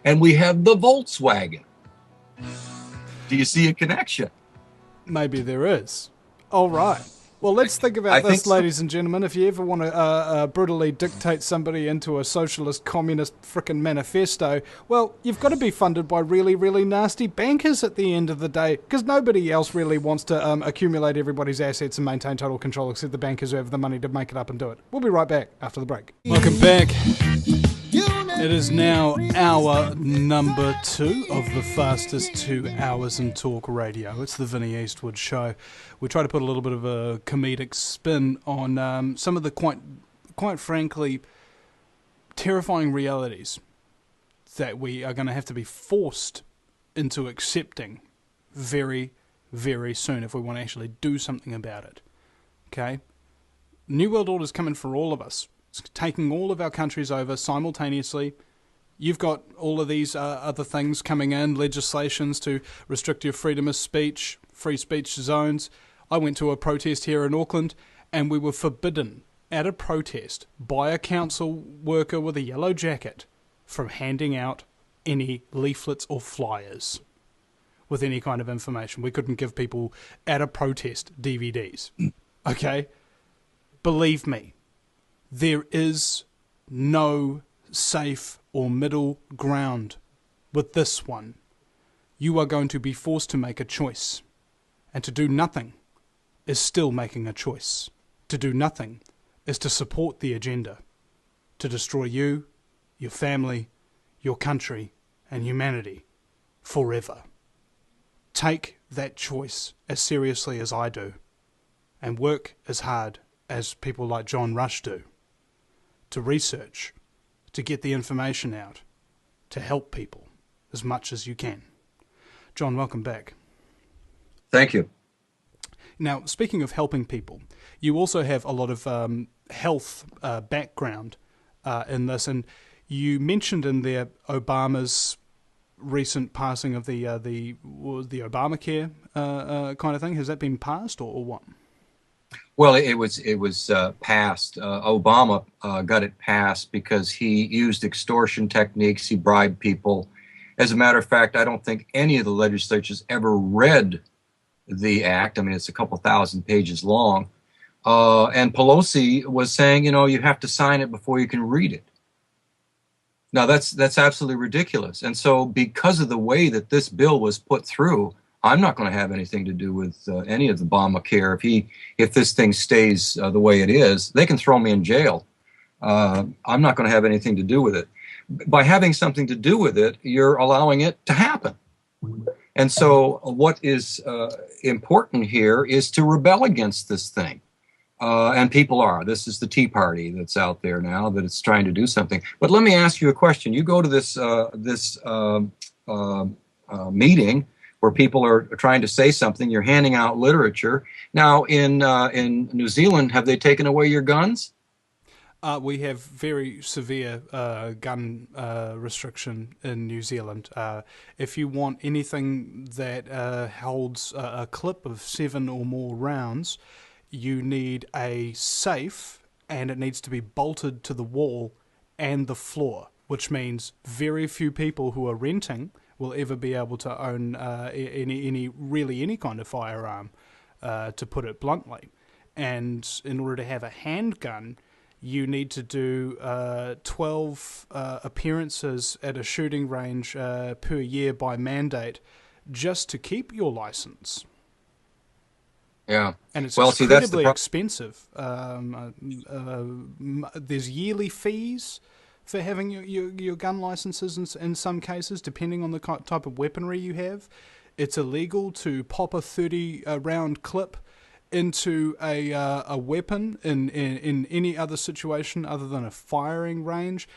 and we have the Volkswagen. Do you see a connection? Maybe there is. All right. Well, let's think about this, ladies and gentlemen. If you ever want to brutally dictate somebody into a socialist, communist frickin' manifesto, well, you've got to be funded by really, really nasty bankers at the end of the day, because nobody else really wants to accumulate everybody's assets and maintain total control except the bankers who have the money to make it up and do it. We'll be right back after the break. Welcome back. It is now hour number 2 of the fastest 2 hours in talk radio. It's the Vinny Eastwood Show. We try to put a little bit of a comedic spin on some of the quite frankly terrifying realities that we are going to have to be forced into accepting very, very soon if we want to actually do something about it. Okay? New World Order is coming for all of us. It's taking all of our countries over simultaneously. You've got all of these other things coming in, legislations to restrict your freedom of speech, free speech zones. I went to a protest here in Auckland, and we were forbidden at a protest by a council worker with a yellow jacket from handing out any leaflets or flyers. with any kind of information. We couldn't give people at a protest DVDs. Okay? Believe me, there is no safe or middle ground with this one. You are going to be forced to make a choice. And to do nothing is still making a choice. To do nothing is to support the agenda, to destroy you, your family, your country, and humanity forever. Take that choice as seriously as I do, and work as hard as people like John Rush do, to research, to get the information out, to help people as much as you can. John, welcome back. Thank you. Now, speaking of helping people, you also have a lot of health background in this, and you mentioned in there Obama's recent passing of the Obamacare kind of thing. Has that been passed or what? Well, it was passed. Obama got it passed because he used extortion techniques. He bribed people. As a matter of fact, I don't think any of the legislatures ever read the act. I mean, it's a couple thousand pages long. And Pelosi was saying, you have to sign it before you can read it. Now, that's absolutely ridiculous. And so because of the way that this bill was put through, I'm not going to have anything to do with any of the Obamacare. If this thing stays the way it is, they can throw me in jail. I'm not going to have anything to do with it. By having something to do with it, you're allowing it to happen. And so what is important here is to rebel against this thing. And people are. This is the Tea Party that's out there now that it's trying to do something. But let me ask you a question. You go to this meeting where people are trying to say something. You're handing out literature. Now, in New Zealand, have they taken away your guns? We have very severe gun restriction in New Zealand. If you want anything that holds a clip of 7 or more rounds, you need a safe, and it needs to be bolted to the wall and the floor, which means very few people who are renting will ever be able to own any kind of firearm, to put it bluntly. And in order to have a handgun, you need to do 12 appearances at a shooting range per year by mandate just to keep your license. Yeah. And it's well, incredibly expensive. There's yearly fees for having your gun licenses in some cases, depending on the type of weaponry you have. It's illegal to pop a 30-round clip into a weapon in any other situation other than a firing range.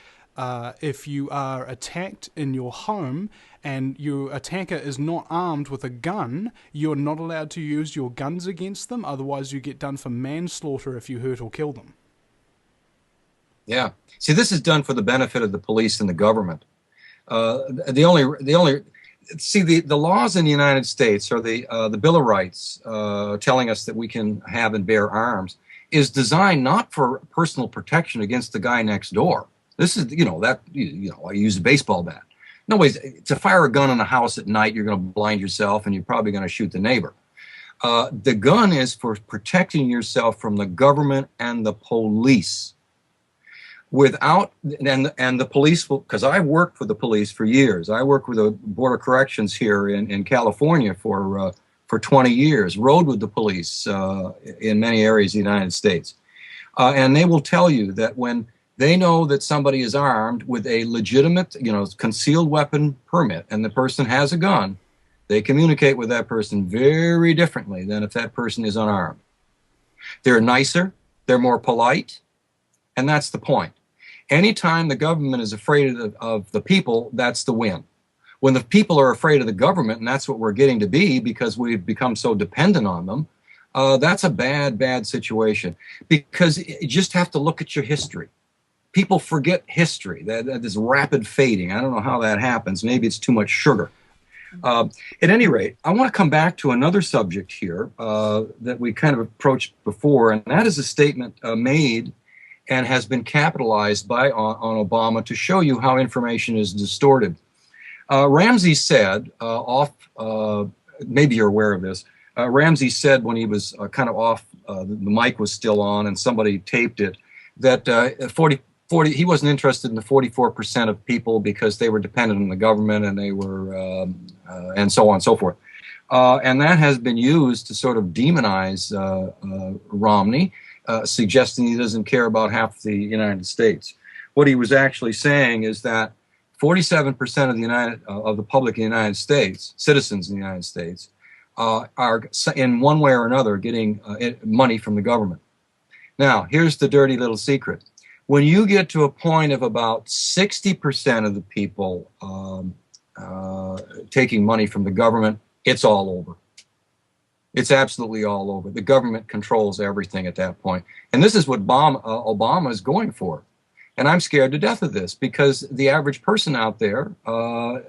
If you are attacked in your home and your attacker is not armed with a gun, you're not allowed to use your guns against them. Otherwise, you get done for manslaughter if you hurt or kill them. Yeah. See, this is done for the benefit of the police and the government. The laws in the United States, or the Bill of Rights, telling us that we can have and bear arms, is designed not for personal protection against the guy next door. This is, I use a baseball bat. No ways, to fire a gun in a house at night, you're going to blind yourself and you're probably going to shoot the neighbor. The gun is for protecting yourself from the government and the police. And the police will, because I worked for the police for years. I worked with the Board of Corrections here in California for 20 years, rode with the police in many areas of the United States. And they will tell you that when they know that somebody is armed with a legitimate, concealed weapon permit, and the person has a gun, they communicate with that person very differently than if that person is unarmed. They're nicer, they're more polite, and that's the point. Anytime the government is afraid of the people, that's the win. When the people are afraid of the government, and that's what we're getting to be because we've become so dependent on them, that's a bad, bad situation. Because you just have to look at your history. People forget history. That is rapid fading. I don't know how that happens. Maybe it's too much sugar. At any rate, I want to come back to another subject here that we kind of approached before, and that is a statement made and has been capitalized on Obama to show you how information is distorted. Ramsey said, maybe you're aware of this, Ramsey said when he was kind of off, the mic was still on and somebody taped it, that 40, he wasn't interested in the 44% of people because they were dependent on the government and they were, and so on and so forth. And that has been used to sort of demonize Romney, suggesting he doesn't care about half the United States. What he was actually saying is that 47% of the public in the United States, citizens in the United States, are in one way or another getting money from the government. Now, here's the dirty little secret. When you get to a point of about 60% of the people taking money from the government, it's all over. It's absolutely all over. The government controls everything at that point. And this is what Obama is going for. And I'm scared to death of this because the average person out there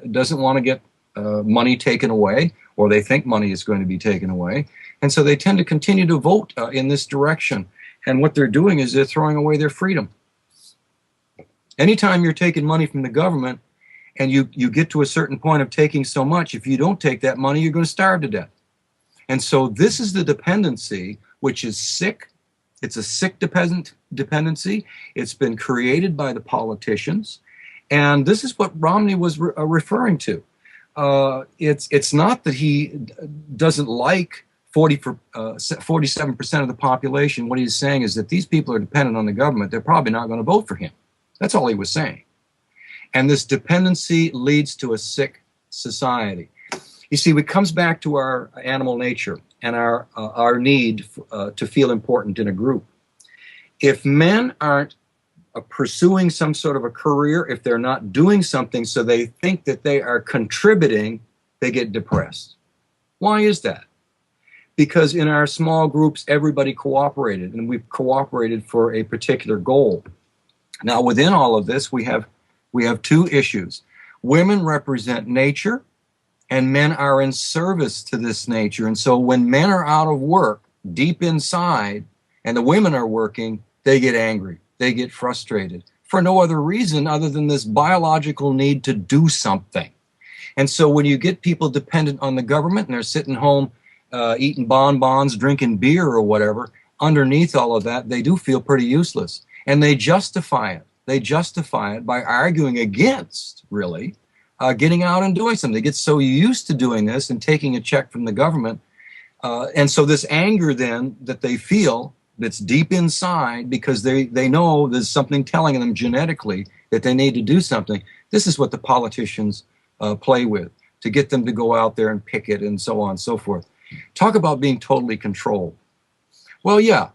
doesn't want to get money taken away, or they think money is going to be taken away. And so they tend to continue to vote in this direction. And what they're doing is they're throwing away their freedom. Anytime you're taking money from the government and you get to a certain point of taking so much, if you don't take that money, you're going to starve to death. And so this is the dependency, which is sick. It's a sick dependency. It's been created by the politicians. And this is what Romney was referring to. It's not that he doesn't like 47% of the population. What he's saying is that these people are dependent on the government. They're probably not going to vote for him. That's all he was saying. And this dependency leads to a sick society. You see, it comes back to our animal nature and our need to feel important in a group. If men aren't pursuing some sort of a career, if they're not doing something so they think that they are contributing, they get depressed. Why is that? Because in our small groups, everybody cooperated, and we've cooperated for a particular goal. Now, within all of this, we have two issues. Women represent nature, and men are in service to this nature. And so when men are out of work, deep inside, and the women are working, they get angry. They get frustrated for no other reason other than this biological need to do something. And so when you get people dependent on the government and they're sitting home eating bonbons, drinking beer or whatever, underneath all of that, they do feel pretty useless. And they justify it. They justify it by arguing against, really, getting out and doing something. They get so used to doing this and taking a check from the government. And so this anger then that they feel that's deep inside because they know there's something telling them genetically that they need to do something. This is what the politicians play with to get them to go out there and picket and so on and so forth. Talk about being totally controlled. Well, yeah,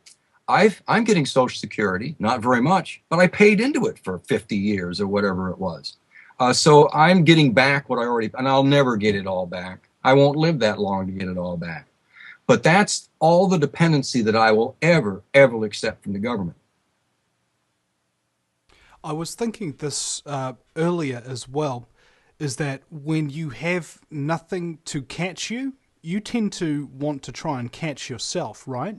I'm getting Social Security, not very much, but I paid into it for 50 years or whatever it was. So I'm getting back what I already, and I'll never get it all back. I won't live that long to get it all back. But that's all the dependency that I will ever accept from the government. I was thinking this earlier as well, is that when you have nothing to catch you, you tend to want to try and catch yourself, right?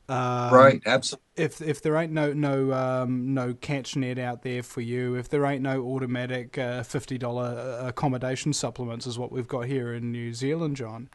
Right, absolutely. If there ain't no catch net out there for you, if there ain't no automatic $50 accommodation supplements, is what we've got here in New Zealand, John.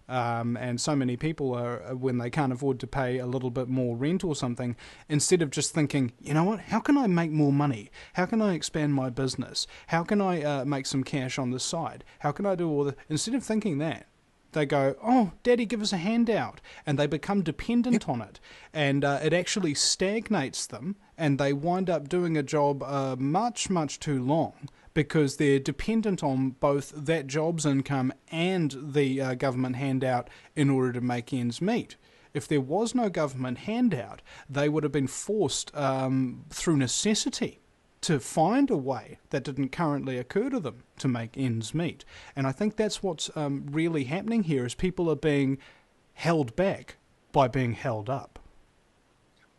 And so many people are, when they can't afford to pay a little bit more rent or something, instead of just thinking, you know what, how can I make more money? How can I expand my business? How can I make some cash on the side? How can I do all that? Instead of thinking that, they go, oh, Daddy, give us a handout. And they become dependent on it. And it actually stagnates them, and they wind up doing a job much, much too long, because they're dependent on both that job's income and the government handout in order to make ends meet. If there was no government handout, they would have been forced through necessity to find a way that didn't currently occur to them to make ends meet. And I think that's what's really happening here, is people are being held back by being held up.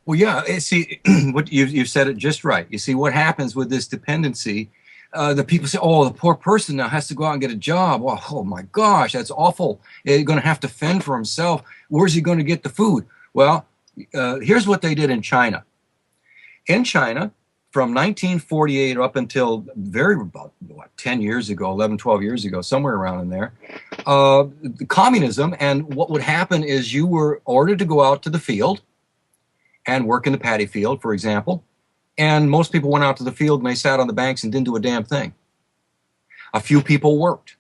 Well, yeah, see, what you've said it just right. You see, what happens with this dependency, the people say, oh, the poor person now has to go out and get a job. Oh my gosh, that's awful. He's going to have to fend for himself. Where's he going to get the food? Well, here's what they did in China. In China, from 1948 up until about 10 years ago, 11, 12 years ago, somewhere around in there, communism. And what would happen is you were ordered to go out to the field and work in the paddy field, for example. And most people went out to the field and they sat on the banks and didn't do a damn thing. A few people worked.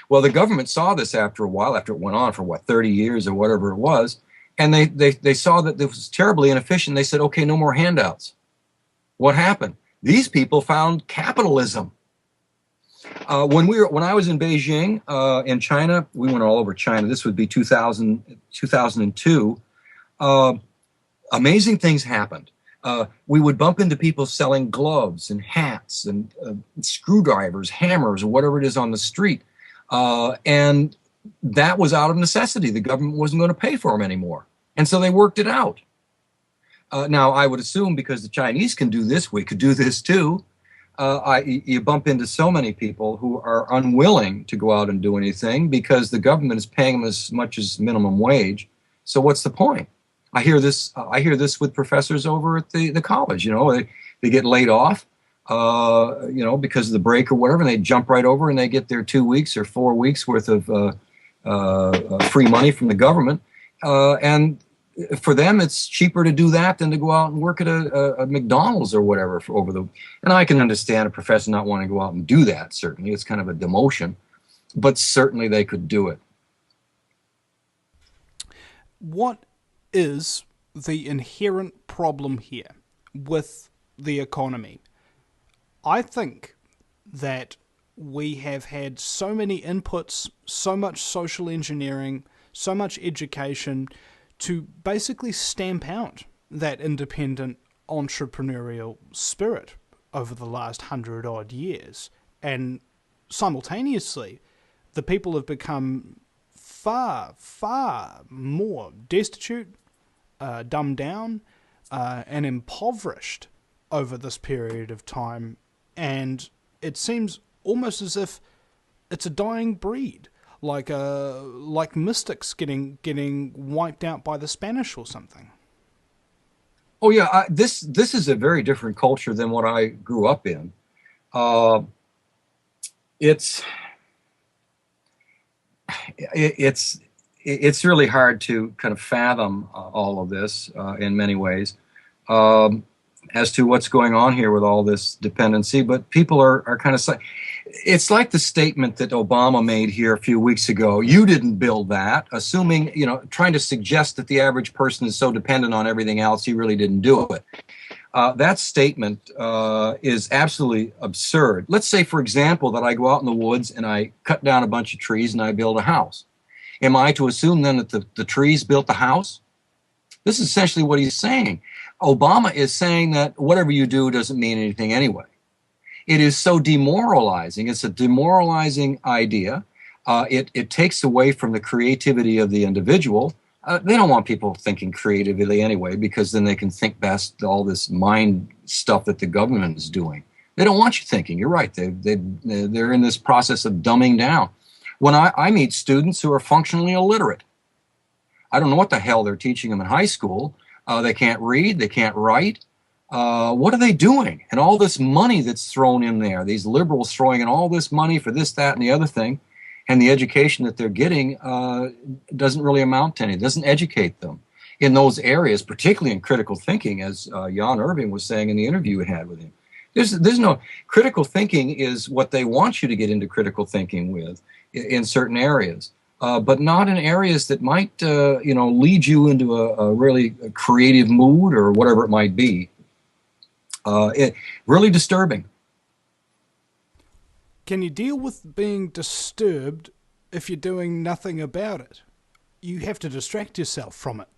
Well, the government saw this after a while, after it went on for 30 years or whatever it was. And they saw that this was terribly inefficient. They said, okay, no more handouts. What happened? These people found capitalism. When I was in Beijing, in China, we went all over China. This would be 2002. Amazing things happened. We would bump into people selling gloves and hats and screwdrivers, hammers, or whatever it is on the street. And that was out of necessity. The government wasn't going to pay for them anymore. And so they worked it out. Now, I would assume because the Chinese can do this, we could do this too. You bump into so many people who are unwilling to go out and do anything because the government is paying them as much as minimum wage. So what's the point? I hear this with professors over at the college. They get laid off, because of the break or whatever, and they jump right over and they get their 2 weeks or 4 weeks worth of free money from the government. And for them, it's cheaper to do that than to go out and work at a McDonald's or whatever and I can understand a professor not wanting to go out and do that. Certainly, it's kind of a demotion, but certainly they could do it. What is the inherent problem here with the economy? I think that we have had so many inputs, so much social engineering, so much education to basically stamp out that independent entrepreneurial spirit over the last 100-odd years. And simultaneously, the people have become far, far more destitute, dumbed down, and impoverished over this period of time. And it seems almost as if it's a dying breed. Like mystics getting wiped out by the Spanish or something. Oh yeah, this is a very different culture than what I grew up in. It's really hard to kind of fathom all of this in many ways as to what's going on here with all this dependency. But people are kind of. It's like the statement that Obama made here a few weeks ago. You didn't build that, assuming, trying to suggest that the average person is so dependent on everything else, he really didn't do it. That statement is absolutely absurd. Let's say, for example, that I go out in the woods and I cut down a bunch of trees and I build a house. Am I to assume then that the trees built the house? This is essentially what he's saying. Obama is saying that whatever you do doesn't mean anything anyway. It is so demoralizing. It's a demoralizing idea. It takes away from the creativity of the individual. They don't want people thinking creatively anyway, because then they can think past all this mind stuff that the government is doing. They don't want you thinking. You're right. They're in this process of dumbing down. When I meet students who are functionally illiterate, I don't know what the hell they're teaching them in high school. They can't read. They can't write. What are they doing? And all this money that's thrown in there, these liberals throwing in all this money for this, that, and the other thing, and the education that they're getting doesn't really amount to anything. It doesn't educate them in those areas, particularly in critical thinking, as Jan Irving was saying in the interview we had with him. There's no critical thinking is what they want you to get into critical thinking with in certain areas, but not in areas that might lead you into a really creative mood or whatever it might be. Really disturbing. Can you deal with being disturbed if you're doing nothing about it? You have to distract yourself from it.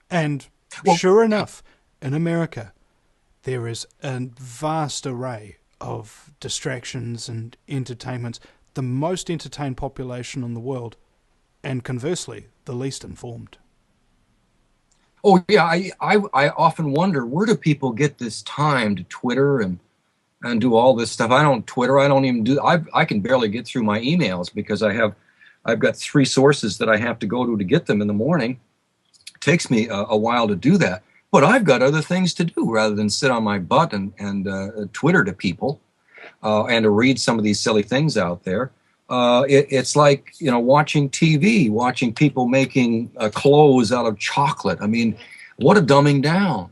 And sure enough, in America, there is a vast array of distractions and entertainments, the most entertained population in the world, and conversely, the least informed. Oh yeah, I often wonder, where do people get this time to Twitter and do all this stuff? I don't Twitter. I don't even do. I can barely get through my emails because I've got 3 sources that I have to go to get them in the morning. It takes me a while to do that. but I've got other things to do rather than sit on my butt and Twitter to people and to read some of these silly things out there. It's like, watching TV, watching people making clothes out of chocolate. I mean, what a dumbing down.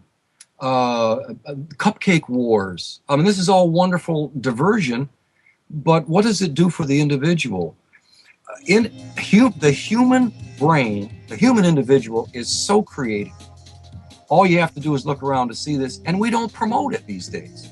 Cupcake wars. I mean, this is all wonderful diversion, but what does it do for the individual? The human brain, the human individual is so creative. All you have to do is look around to see this, and we don't promote it these days.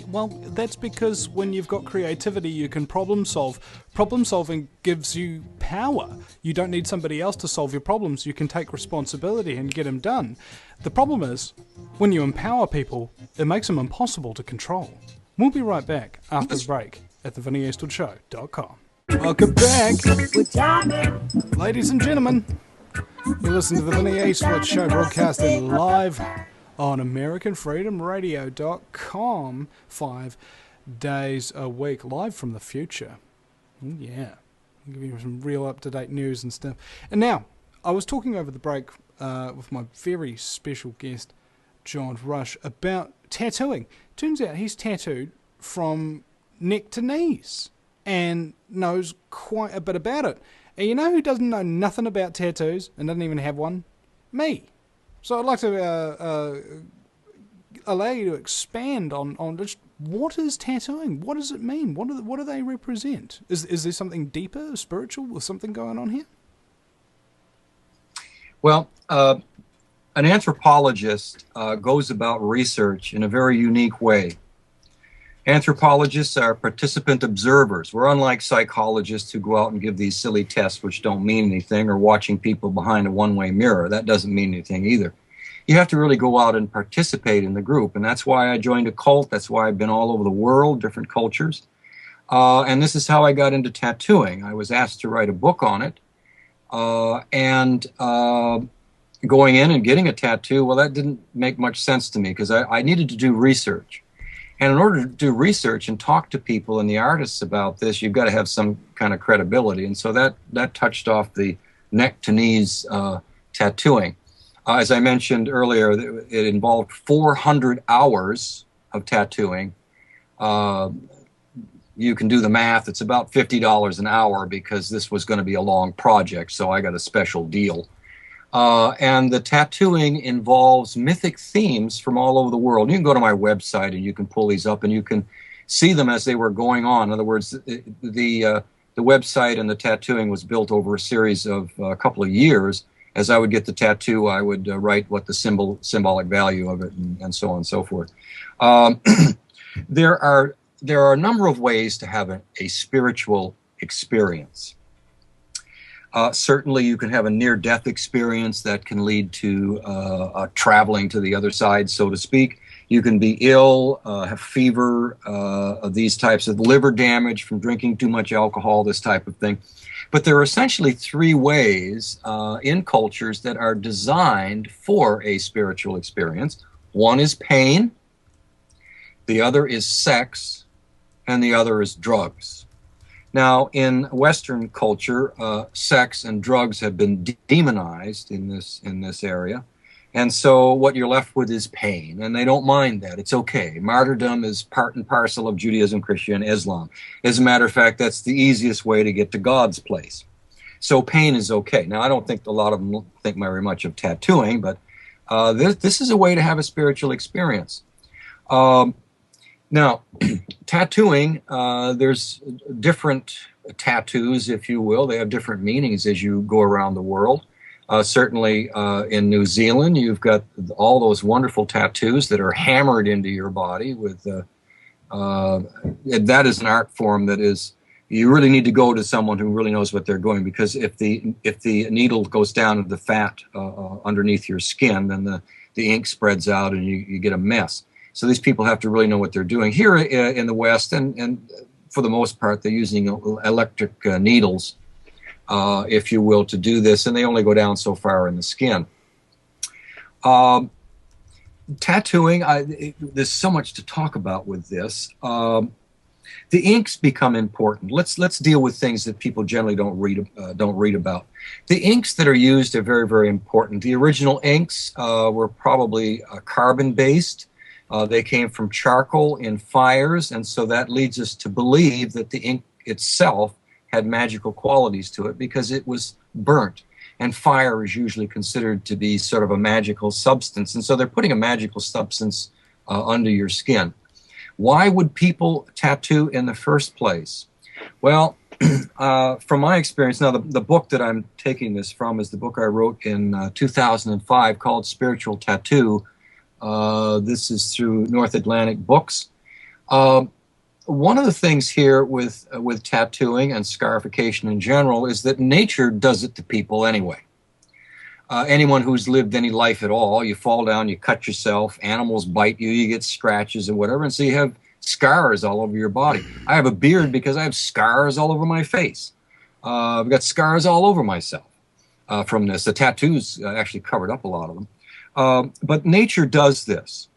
Well, that's because when you've got creativity, you can problem solve. Problem solving gives you power. You don't need somebody else to solve your problems. You can take responsibility and get them done. The problem is, when you empower people, it makes them impossible to control. We'll be right back after the break at thevinnieeastwoodshow.com. Welcome back, ladies and gentlemen. You listen to the Vinny Eastwood Show, broadcasting live on AmericanFreedomRadio.com 5 days a week, live from the future. Yeah, I'll give you some real up-to-date news and stuff. And now, I was talking over the break with my very special guest, John Rush, about tattooing. Turns out he's tattooed from neck to knees and knows quite a bit about it. And you know who doesn't know nothing about tattoos and doesn't even have one? Me. So I'd like to allow you to expand on just what is tattooing? What does it mean? What do they represent? Is there something deeper, spiritual, or something going on here? Well, an anthropologist goes about research in a very unique way. Anthropologists are participant observers. We're unlike psychologists who go out and give these silly tests which don't mean anything, or watching people behind a one-way mirror. That doesn't mean anything either. You have to really go out and participate in the group, and that's why I joined a cult. That's why I've been all over the world, different cultures. And this is how I got into tattooing. I was asked to write a book on it, and going in and getting a tattoo, well, that didn't make much sense to me because I needed to do research. And in order to do research and talk to people and the artists about this, you've got to have some kind of credibility. And so that touched off the neck to knees tattooing. As I mentioned earlier, it involved 400 hours of tattooing. You can do the math. It's about $50 an hour because this was going to be a long project, so I got a special deal. And the tattooing involves mythic themes from all over the world. You can go to my website and you can pull these up and you can see them as they were going on. In other words, the website and the tattooing was built over a series of a couple of years. As I would get the tattoo, I would write what the symbolic value of it and so on and so forth. There are a number of ways to have a spiritual experience. Certainly, you can have a near-death experience that can lead to traveling to the other side, so to speak. You can be ill, have fever, these types of liver damage from drinking too much alcohol, this type of thing. But there are essentially three ways in cultures that are designed for a spiritual experience. One is pain, the other is sex, and the other is drugs. Now, in Western culture, sex and drugs have been demonized in this area. And so what you're left with is pain, and they don't mind that. It's okay. Martyrdom is part and parcel of Judaism, Christianity, and Islam. As a matter of fact, that's the easiest way to get to God's place. So pain is okay. Now, I don't think a lot of them think very much of tattooing, but this is a way to have a spiritual experience. Now, tattooing, there's different tattoos, if you will. They have different meanings as you go around the world. Certainly in New Zealand, you've got all those wonderful tattoos that are hammered into your body. That is an art form that is, you really need to go to someone who really knows what they're doing, because if the needle goes down into the fat underneath your skin, then the ink spreads out and you get a mess. So these people have to really know what they're doing. Here in the West, and for the most part, they're using electric needles, if you will, to do this, and they only go down so far in the skin. Tattooing, there's so much to talk about with this. The inks become important. Let's deal with things that people generally don't read about. The inks that are used are very, very important. The original inks were probably carbon based. They came from charcoal in fires, and so that leads us to believe that the ink itself had magical qualities to it because it was burnt. And fire is usually considered to be sort of a magical substance, and so they're putting a magical substance under your skin. Why would people tattoo in the first place? Well, from my experience, now the book that I'm taking this from is the book I wrote in 2005 called Spiritual Tattoo. This is through North Atlantic Books. One of the things here with tattooing and scarification in general is that nature does it to people anyway. Anyone who's lived any life at all, you fall down, you cut yourself, animals bite you, you get scratches and whatever, and so you have scars all over your body. I have a beard because I have scars all over my face. I've got scars all over myself from this. The tattoos actually covered up a lot of them. But nature does this.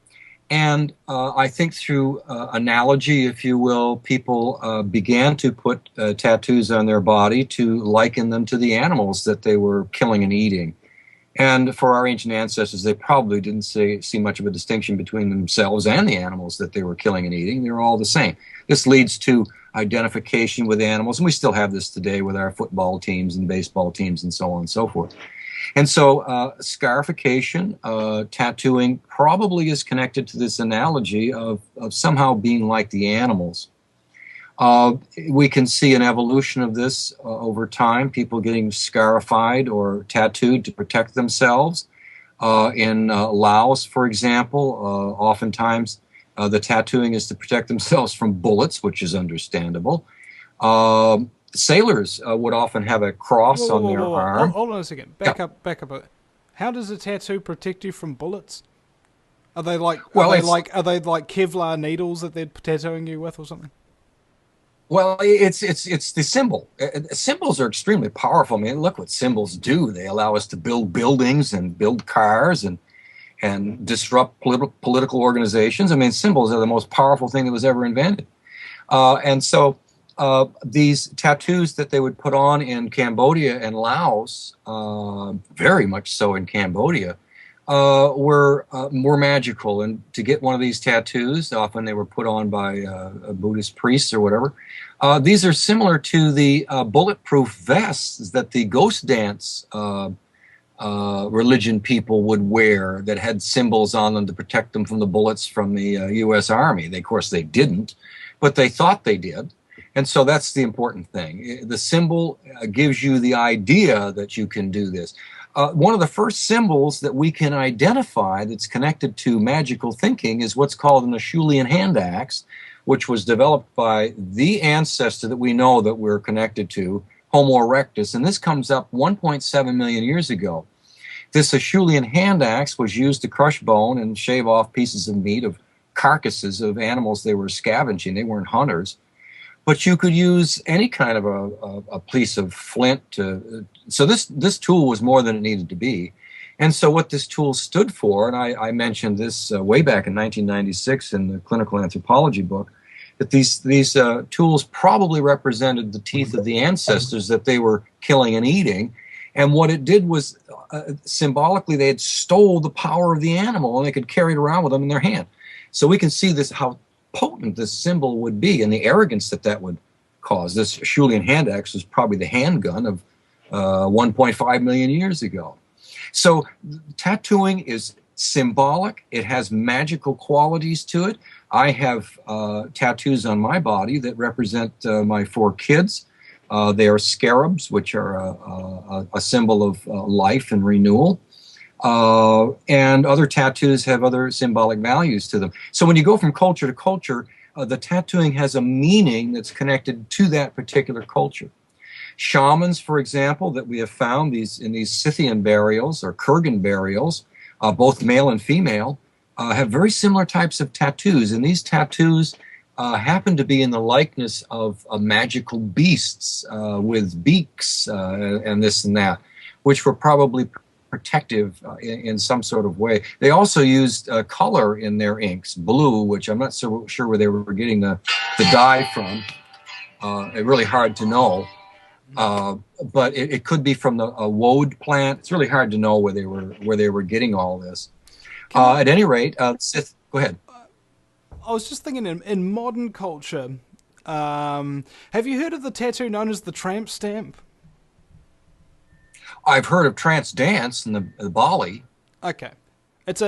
And I think through analogy, if you will, people began to put tattoos on their body to liken them to the animals that they were killing and eating. And for our ancient ancestors, they probably didn't see much of a distinction between themselves and the animals that they were killing and eating. They were all the same. This leads to identification with animals, and we still have this today with our football teams and baseball teams and so on and so forth. And so scarification, tattooing probably is connected to this analogy of somehow being like the animals. We can see an evolution of this over time, people getting scarified or tattooed to protect themselves. In Laos, for example, oftentimes the tattooing is to protect themselves from bullets, which is understandable. Sailors would often have a cross on their arm. Hold on a second. Back up. How does a tattoo protect you from bullets? Are they like Kevlar needles that they're tattooing you with or something? Well, it's the symbol. Symbols are extremely powerful. I mean, look what symbols do. They allow us to build buildings and build cars and disrupt political organizations. I mean, symbols are the most powerful thing that was ever invented. And so these tattoos that they would put on in Cambodia and Laos, very much so in Cambodia, were more magical. And to get one of these tattoos, often they were put on by Buddhist priests or whatever. These are similar to the bulletproof vests that the ghost dance religion people would wear that had symbols on them to protect them from the bullets from the U.S. Army. Of course, they didn't, but they thought they did. And so that's the important thing. The symbol gives you the idea that you can do this. One of the first symbols that we can identify that's connected to magical thinking is what's called an Acheulean hand axe, which was developed by the ancestor that we know that we're connected to, Homo erectus, and this comes up 1.7 million years ago. This Acheulean hand axe was used to crush bone and shave off pieces of meat of carcasses of animals they were scavenging. They weren't hunters. But you could use any kind of a piece of flint to. So this tool was more than it needed to be. And so what this tool stood for, and I mentioned this way back in 1996 in the clinical anthropology book, that these tools probably represented the teeth of the ancestors that they were killing and eating. And what it did was symbolically they had stole the power of the animal and they could carry it around with them in their hand. So we can see this how potent this symbol would be and the arrogance that would cause. This Acheulean hand axe was probably the handgun of 1.5 million years ago. So tattooing is symbolic. It has magical qualities to it. I have tattoos on my body that represent my 4 kids. They are scarabs, which are a symbol of life and renewal. And other tattoos have other symbolic values to them. So when you go from culture to culture, the tattooing has a meaning that's connected to that particular culture. Shamans, for example, that we have found in these Scythian burials or Kurgan burials, both male and female, have very similar types of tattoos. And these tattoos happen to be in the likeness of magical beasts with beaks and this and that, which were probably protective in some sort of way. They also used color in their inks, blue, which I'm not so sure where they were getting the the dye from. Really hard to know. But it could be from a woad plant. It's really hard to know where they were getting all this. At any rate, Sith, go ahead. I was just thinking in modern culture, have you heard of the tattoo known as the tramp stamp? I've heard of trance dance in the Bali. Okay. It's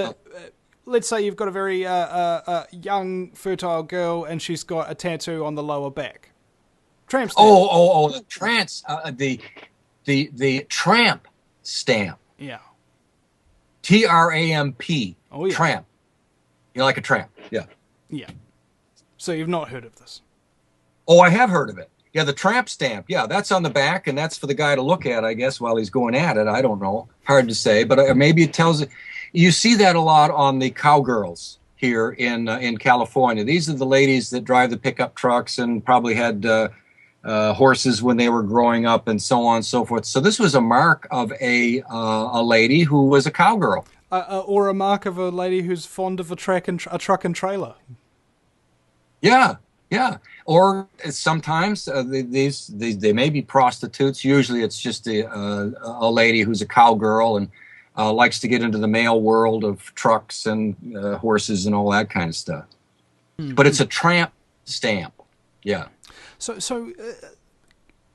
let's say you've got a very young, fertile girl and she's got a tattoo on the lower back. Tramp stamp. The trance, the tramp stamp. Yeah. TRAMP. Oh, yeah. Tramp. You like a tramp? Yeah. Yeah. So you've not heard of this? Oh, I have heard of it. Yeah, the tramp stamp. Yeah, that's on the back, and that's for the guy to look at, I guess, while he's going at it. I don't know. Hard to say, but maybe it tells it. You see that a lot on the cowgirls here in California. These are the ladies that drive the pickup trucks and probably had horses when they were growing up and so on and so forth. So this was a mark of a lady who was a cowgirl. Or a mark of a lady who's fond of a truck and trailer. Yeah, yeah. Or sometimes they may be prostitutes. Usually it's just a lady who's a cowgirl and likes to get into the male world of trucks and horses and all that kind of stuff. Mm-hmm. But it's a tramp stamp. Yeah. So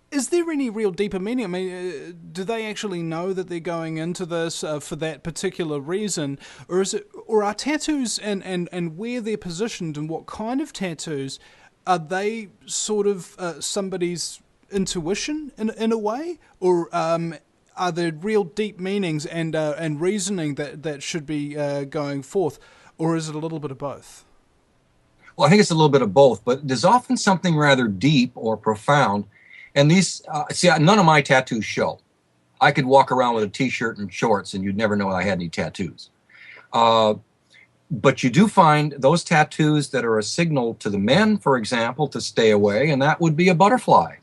is there any real deeper meaning? I mean, do they actually know that they're going into this for that particular reason, or are tattoos and where they're positioned and what kind of tattoos are they sort of somebody's intuition in a way, or are there real deep meanings and reasoning that should be going forth, or is it a little bit of both? Well, I think it's a little bit of both, but there's often something rather deep or profound. And these, none of my tattoos show. I could walk around with a T-shirt and shorts, and you'd never know I had any tattoos. But you do find those tattoos that are a signal to the men, for example, to stay away, and that would be a butterfly.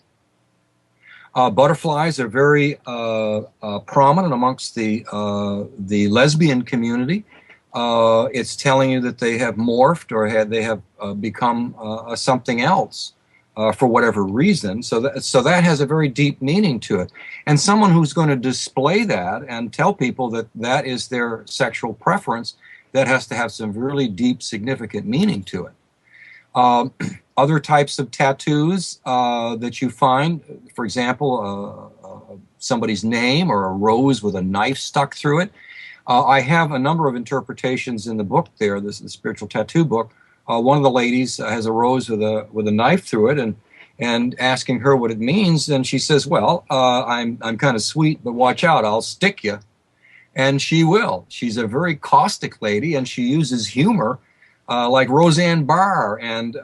Butterflies are very prominent amongst the lesbian community. It's telling you that they have morphed or they have become something else. For whatever reason, so that has a very deep meaning to it. And someone who's going to display that and tell people that that is their sexual preference, that has to have some really deep, significant meaning to it. Other types of tattoos that you find, for example, somebody's name or a rose with a knife stuck through it. I have a number of interpretations in the book there, the spiritual tattoo book. One of the ladies has a rose with a knife through it, and asking her what it means, and she says, "Well, I'm kind of sweet, but watch out, I'll stick you." And she will. She's a very caustic lady, and she uses humor like Roseanne Barr. And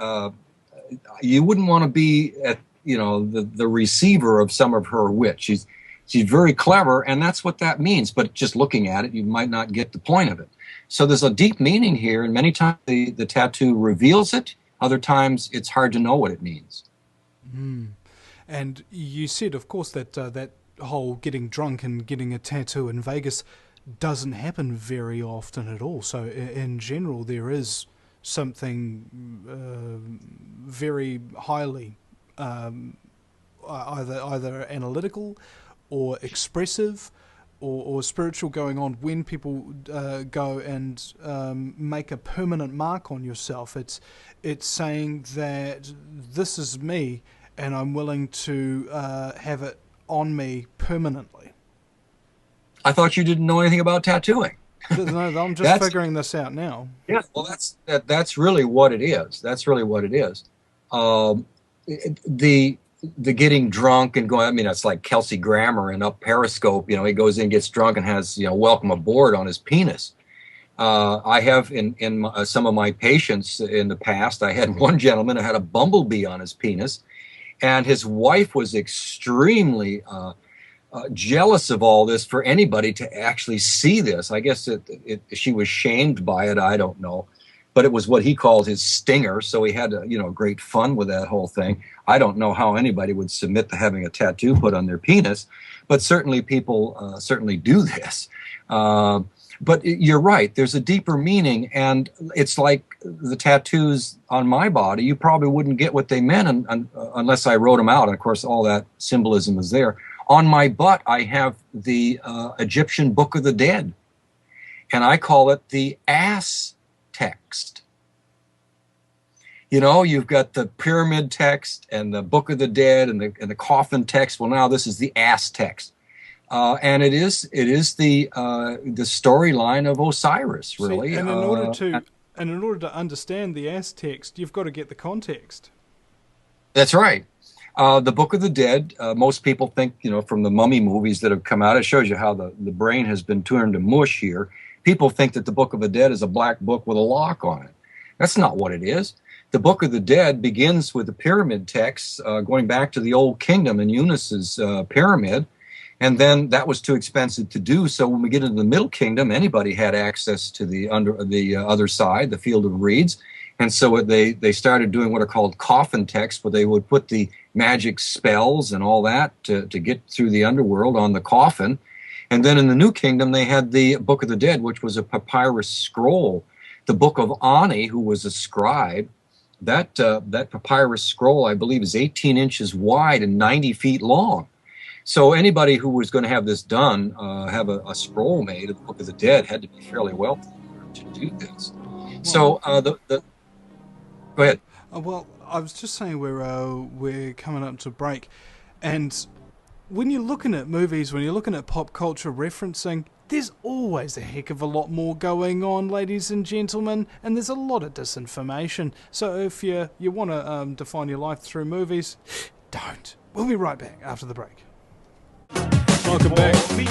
you wouldn't want to be at the receiver of some of her wit. She's very clever, and that's what that means. But just looking at it, you might not get the point of it. So there's a deep meaning here, and many times the tattoo reveals it. Other times it's hard to know what it means. Mm. And you said, of course, that that whole getting drunk and getting a tattoo in Vegas doesn't happen very often at all. So in general, there is something very highly either analytical or expressive or spiritual going on when people go and make a permanent mark on yourself. It's saying that this is me and I'm willing to have it on me permanently. I thought you didn't know anything about tattooing. No, I'm just figuring this out now. Yeah, well, that's really what it is. That's really what it is. The getting drunk and going, I mean, it's like Kelsey Grammer in Up Periscope. He goes in, gets drunk, and has welcome aboard on his penis. I have in some of my patients in the past, I had one gentleman who had a bumblebee on his penis, and his wife was extremely jealous of all this for anybody to actually see this. I guess she was shamed by it. I don't know. But it was what he called his stinger, so he had great fun with that whole thing. I don't know how anybody would submit to having a tattoo put on their penis, but certainly people certainly do this. But you're right. There's a deeper meaning, and it's like the tattoos on my body. You probably wouldn't get what they meant unless I wrote them out. And of course, all that symbolism is there. On my butt, I have the Egyptian Book of the Dead, and I call it the ass text. You know, you've got the pyramid text and the Book of the Dead and the coffin text. Well, now this is the ass text. And it is the storyline of Osiris, really. See, and in order to understand the ass text, you've got to get the context. That's right. The Book of the Dead. Most people think, from the mummy movies that have come out, it shows you how the brain has been turned to mush here. People think that the Book of the Dead is a black book with a lock on it. That's not what it is. The Book of the Dead begins with the pyramid texts, going back to the Old Kingdom and Eunice's pyramid. And then that was too expensive to do. So when we get into the Middle Kingdom, anybody had access to the other side, the Field of Reeds. And so they started doing what are called coffin texts, where they would put the magic spells and all that to get through the underworld on the coffin. And then in the New Kingdom, they had the Book of the Dead, which was a papyrus scroll. The Book of Ani, who was a scribe, that papyrus scroll, I believe, is 18 inches wide and 90 feet long. So anybody who was going to have this done, have a scroll made of the Book of the Dead, had to be fairly wealthy to do this. So go ahead. Well, I was just saying we're coming up to break, and when you're looking at movies, when you're looking at pop culture referencing, there's always a heck of a lot more going on, ladies and gentlemen, and there's a lot of disinformation. So if you want to define your life through movies, don't. We'll be right back after the break. Welcome back. You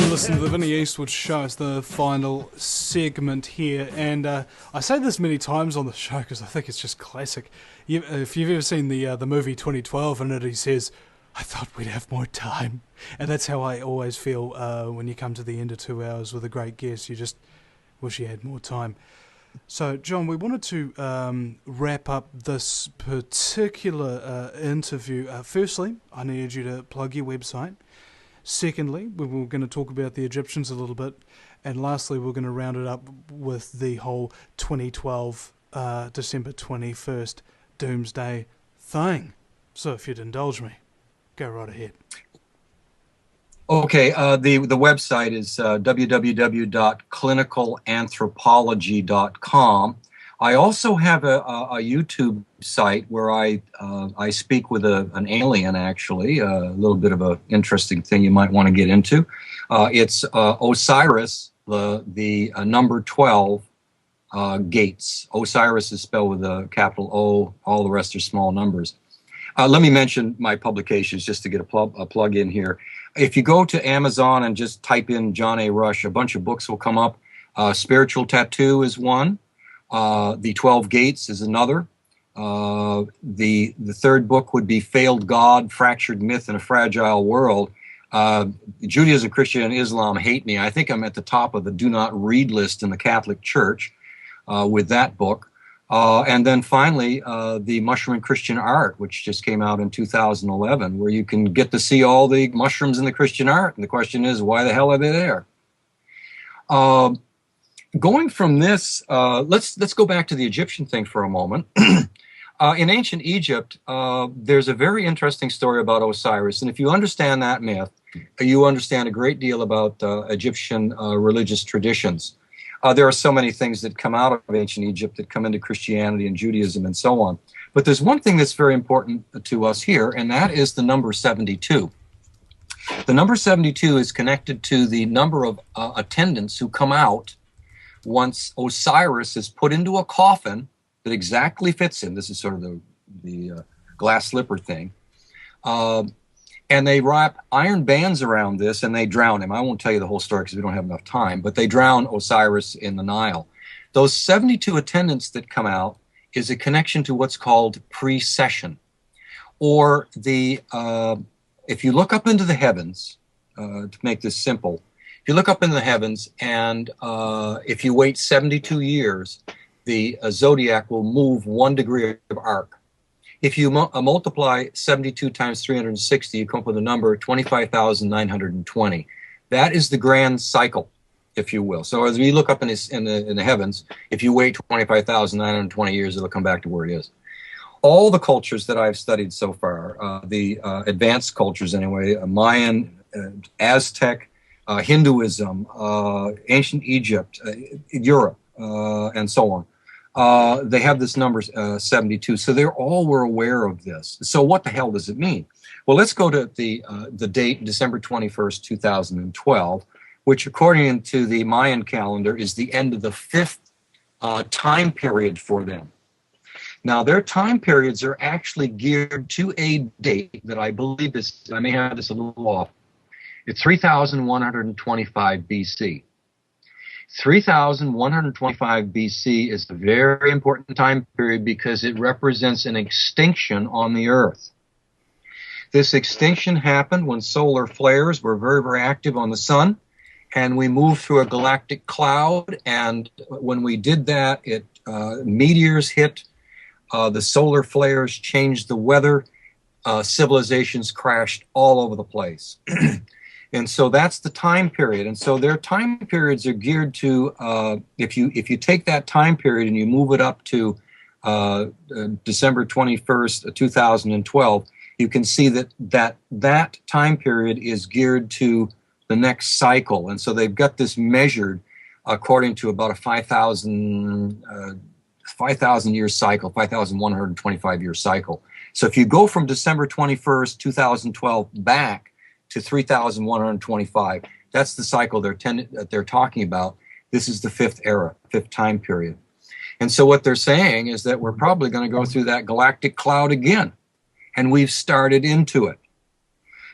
listen to the Vinny Eastwood Show. It's the final segment here, and I say this many times on the show because I think it's just classic. If you've ever seen the movie 2012, in it he says, "I thought we'd have more time," and that's how I always feel when you come to the end of 2 hours with a great guest. You just wish you had more time. So, John, we wanted to wrap up this particular interview. Firstly, I needed you to plug your website. Secondly, we were going to talk about the Egyptians a little bit. And lastly, we're going to round it up with the whole 2012, December 21st Doomsday thing. So if you'd indulge me, go right ahead. Okay, the website is www.clinicalanthropology.com. I also have a YouTube site where I speak with an alien, actually, a little bit of an interesting thing you might want to get into. It's Osiris, the number 12 gates. Osiris is spelled with a capital O, all the rest are small numbers. Let me mention my publications just to get a plug in here. If you go to Amazon and just type in John A. Rush, a bunch of books will come up. Spiritual Tattoo is one. The 12 Gates is another. The third book would be Failed God, Fractured Myth in a Fragile World. Judaism, Christian, and Islam hate me. I think I'm at the top of the do not read list in the Catholic Church with that book. And then finally, the Mushroom and Christian Art, which just came out in 2011, where you can get to see all the mushrooms in the Christian art. And the question is, why the hell are they there? Going from this, let's go back to the Egyptian thing for a moment. In ancient Egypt, there's a very interesting story about Osiris. And if you understand that myth, you understand a great deal about Egyptian religious traditions. There are so many things that come out of ancient Egypt that come into Christianity and Judaism and so on. But there's one thing that's very important to us here, and that is the number 72. The number 72 is connected to the number of attendants who come out once Osiris is put into a coffin that exactly fits him. This is sort of the glass slipper thing. And they wrap iron bands around this and they drown him. I won't tell you the whole story because we don't have enough time, but they drown Osiris in the Nile. Those 72 attendants that come out is a connection to what's called precession. Or if you look up into the heavens, to make this simple, if you look up into the heavens and if you wait 72 years, the zodiac will move 1 degree of arc. If you multiply 72 times 360, you come up with a number 25,920. That is the grand cycle. if you will. So as we look up in the heavens, if you wait 25,920 years, it'll come back to where it is. All the cultures that I've studied so far, the advanced cultures anyway, Mayan, Aztec, Hinduism, ancient Egypt, Europe, and so on, they have this number 72. So they all were aware of this. So what the hell does it mean? Well, let's go to the date, December 21st, 2012, which according to the Mayan calendar is the end of the 5th time period for them. Now, their time periods are actually geared to a date that I believe is, I may have this a little off, it's 3,125 BC. 3,125 BC is a very important time period because it represents an extinction on the Earth. This extinction happened when solar flares were very, very active on the sun, and we moved through a galactic cloud, and when we did that, meteors hit, the solar flares changed the weather, civilizations crashed all over the place. And so that's the time period. And so their time periods are geared to, if you take that time period and you move it up to December 21st, 2012, you can see that time period is geared to the next cycle. And so they've got this measured according to about a 5,000 year cycle, 5,125 year cycle. So if you go from December 21st, 2012 back to 3,125, that's the cycle they're talking about. This is the 5th era, 5th time period. And so what they're saying is that we're probably going to go through that galactic cloud again. And we've started into it.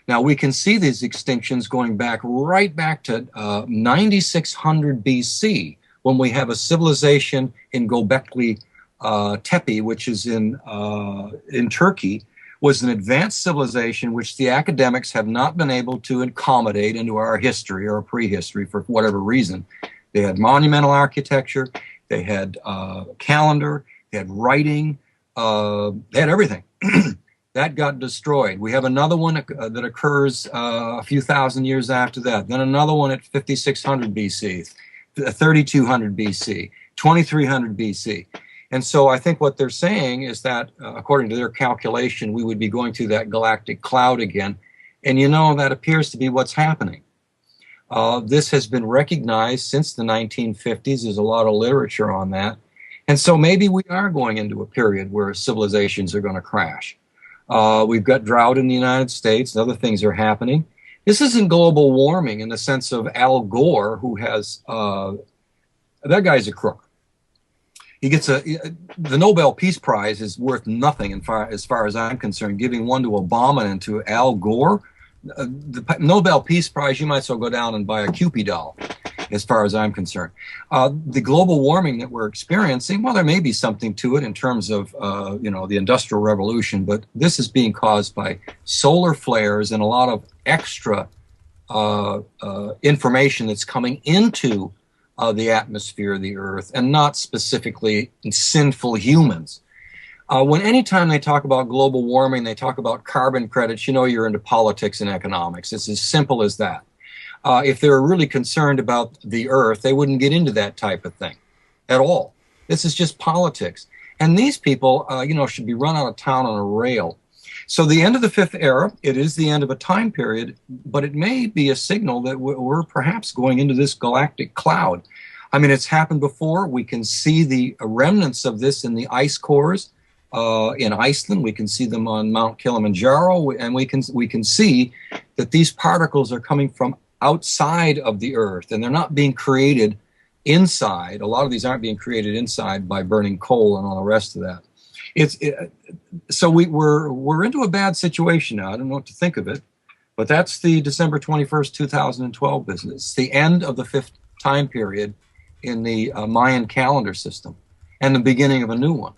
Now, we can see these extinctions going back right back to 9600 BC, when we have a civilization in Göbekli Tepe, which is in Turkey, was an advanced civilization which the academics have not been able to accommodate into our history or prehistory for whatever reason. They had monumental architecture, they had calendar, they had writing, they had everything. That got destroyed. We have another one that occurs a few thousand years after that. Then another one at 5600 BC, 3200 BC, 2300 BC. And so I think what they're saying is that, according to their calculation, we would be going through that galactic cloud again. And that appears to be what's happening. This has been recognized since the 1950s. There's a lot of literature on that. And so maybe we are going into a period where civilizations are going to crash. We've got drought in the United States, and other things are happening. This isn't global warming in the sense of Al Gore, who has, that guy's a crook. He gets the Nobel Peace Prize is worth nothing as far as I'm concerned. Giving one to Obama and to Al Gore, the Nobel Peace Prize, you might as well go down and buy a Cupid doll, as far as I'm concerned. The global warming that we're experiencing, well, there may be something to it in terms of, the Industrial Revolution, but this is being caused by solar flares and a lot of extra information that's coming into the atmosphere of the Earth, and not specifically sinful humans. Anytime they talk about global warming, they talk about carbon credits, you're into politics and economics. It's as simple as that. If they were really concerned about the Earth, they wouldn't get into that type of thing at all. This is just politics. And these people, should be run out of town on a rail. So the end of the 5th era, it is the end of a time period, but it may be a signal that we're perhaps going into this galactic cloud. I mean, it's happened before. We can see the remnants of this in the ice cores in Iceland. We can see them on Mount Kilimanjaro, and we can see that these particles are coming from outside of the Earth, and they're not being created inside. A lot of these aren't being created inside by burning coal and all the rest of that. So we're into a bad situation now. I don't know what to think of it, but that's the December 21st, 2012 business. It's the end of the 5th time period in the Mayan calendar system, and the beginning of a new one.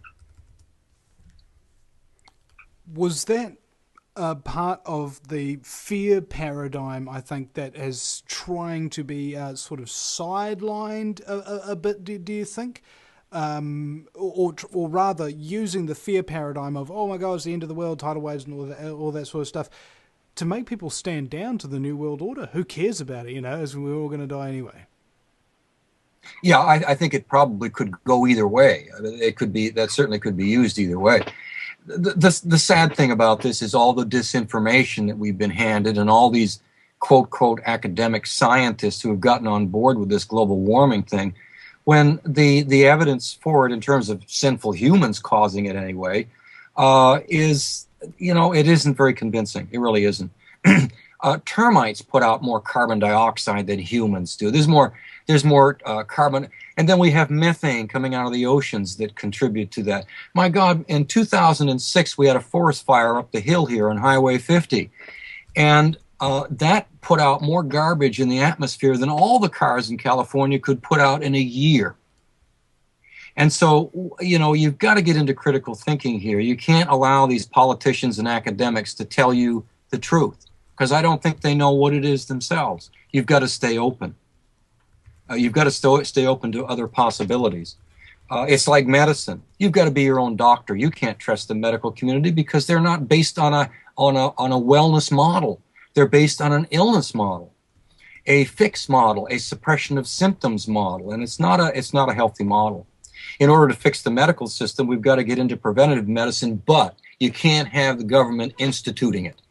Was that part of the fear paradigm, I think, that is trying to be sort of sidelined a bit, do you think? Or rather using the fear paradigm of, oh my God, it's the end of the world, tidal waves and all that sort of stuff, to make people stand down to the New World Order. Who cares about it, as we're all going to die anyway? Yeah, I think it probably could go either way. It could be, that certainly could be used either way. The sad thing about this is all the disinformation that we've been handed, and all these quote academic scientists who have gotten on board with this global warming thing, when the evidence for it in terms of sinful humans causing it anyway, is, it isn't very convincing. It really isn't. Termites put out more carbon dioxide than humans do. There's more carbon, and then we have methane coming out of the oceans that contribute to that. My God, in 2006 we had a forest fire up the hill here on Highway 50, and that put out more garbage in the atmosphere than all the cars in California could put out in a year. And so, you've got to get into critical thinking here. You can't allow these politicians and academics to tell you the truth, because I don't think they know what it is themselves. You've got to stay open. You've got to stay open to other possibilities. It's like medicine. You've got to be your own doctor. You can't trust the medical community because they're not based on a wellness model. They're based on an illness model, a fix model, a suppression of symptoms model, and it's not a healthy model. In order to fix the medical system, we've got to get into preventative medicine, but you can't have the government instituting it.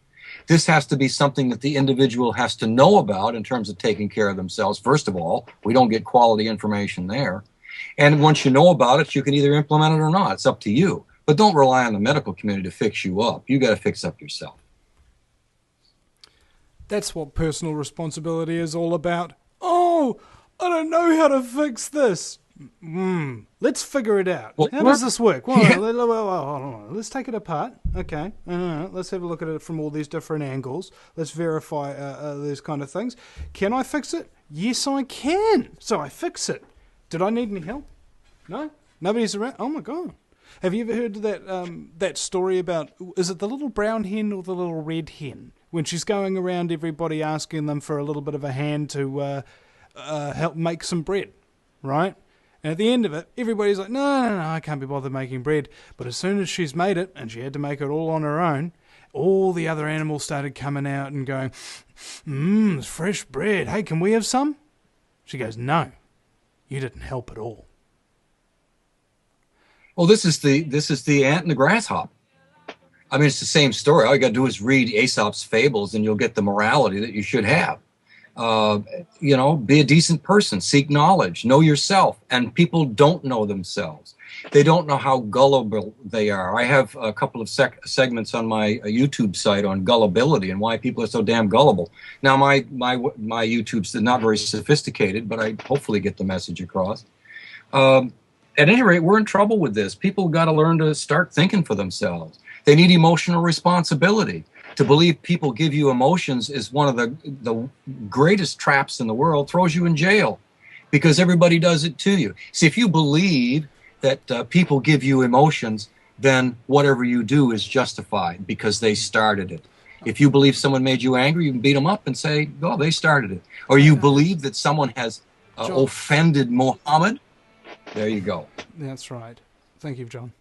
This has to be something that the individual has to know about in terms of taking care of themselves. First of all, we don't get quality information there. And once you know about it, you can either implement it or not. It's up to you. But don't rely on the medical community to fix you up. You got to fix up yourself. That's what personal responsibility is all about. Oh, I don't know how to fix this. Let's figure it out. Well, how does this work? Well, yeah. Let's take it apart. Okay. Let's have a look at it from all these different angles. Let's verify these kind of things. Can I fix it? Yes, I can. So I fix it. Did I need any help? No? Nobody's around? Oh, my God. Have you ever heard of that story about, is it the little brown hen or the little red hen? When she's going around everybody asking them for a little bit of a hand to help make some bread, right? And at the end of it, everybody's like, no, I can't be bothered making bread. But as soon as she's made it, and she had to make it all on her own, all the other animals started coming out and going, it's fresh bread. Hey, can we have some? She goes, no, you didn't help at all. Well, this is the ant and the grasshopper. I mean, it's the same story. All you got to do is read Aesop's fables, and you'll get the morality that you should have. Be a decent person, seek knowledge, know yourself. And people don't know themselves. They don't know how gullible they are. I have a couple of segments on my YouTube site on gullibility and why people are so damn gullible. Now, my YouTube's not very sophisticated, but I hopefully get the message across. At any rate, we're in trouble with this. People got to learn to start thinking for themselves. They need emotional responsibility. To believe people give you emotions is one of the greatest traps in the world, throws you in jail, because everybody does it to you. See, if you believe that people give you emotions, then whatever you do is justified because they started it. If you believe someone made you angry, you can beat them up and say, oh, they started it. Or you believe that someone has offended Muhammad, there you go. That's right. Thank you, John.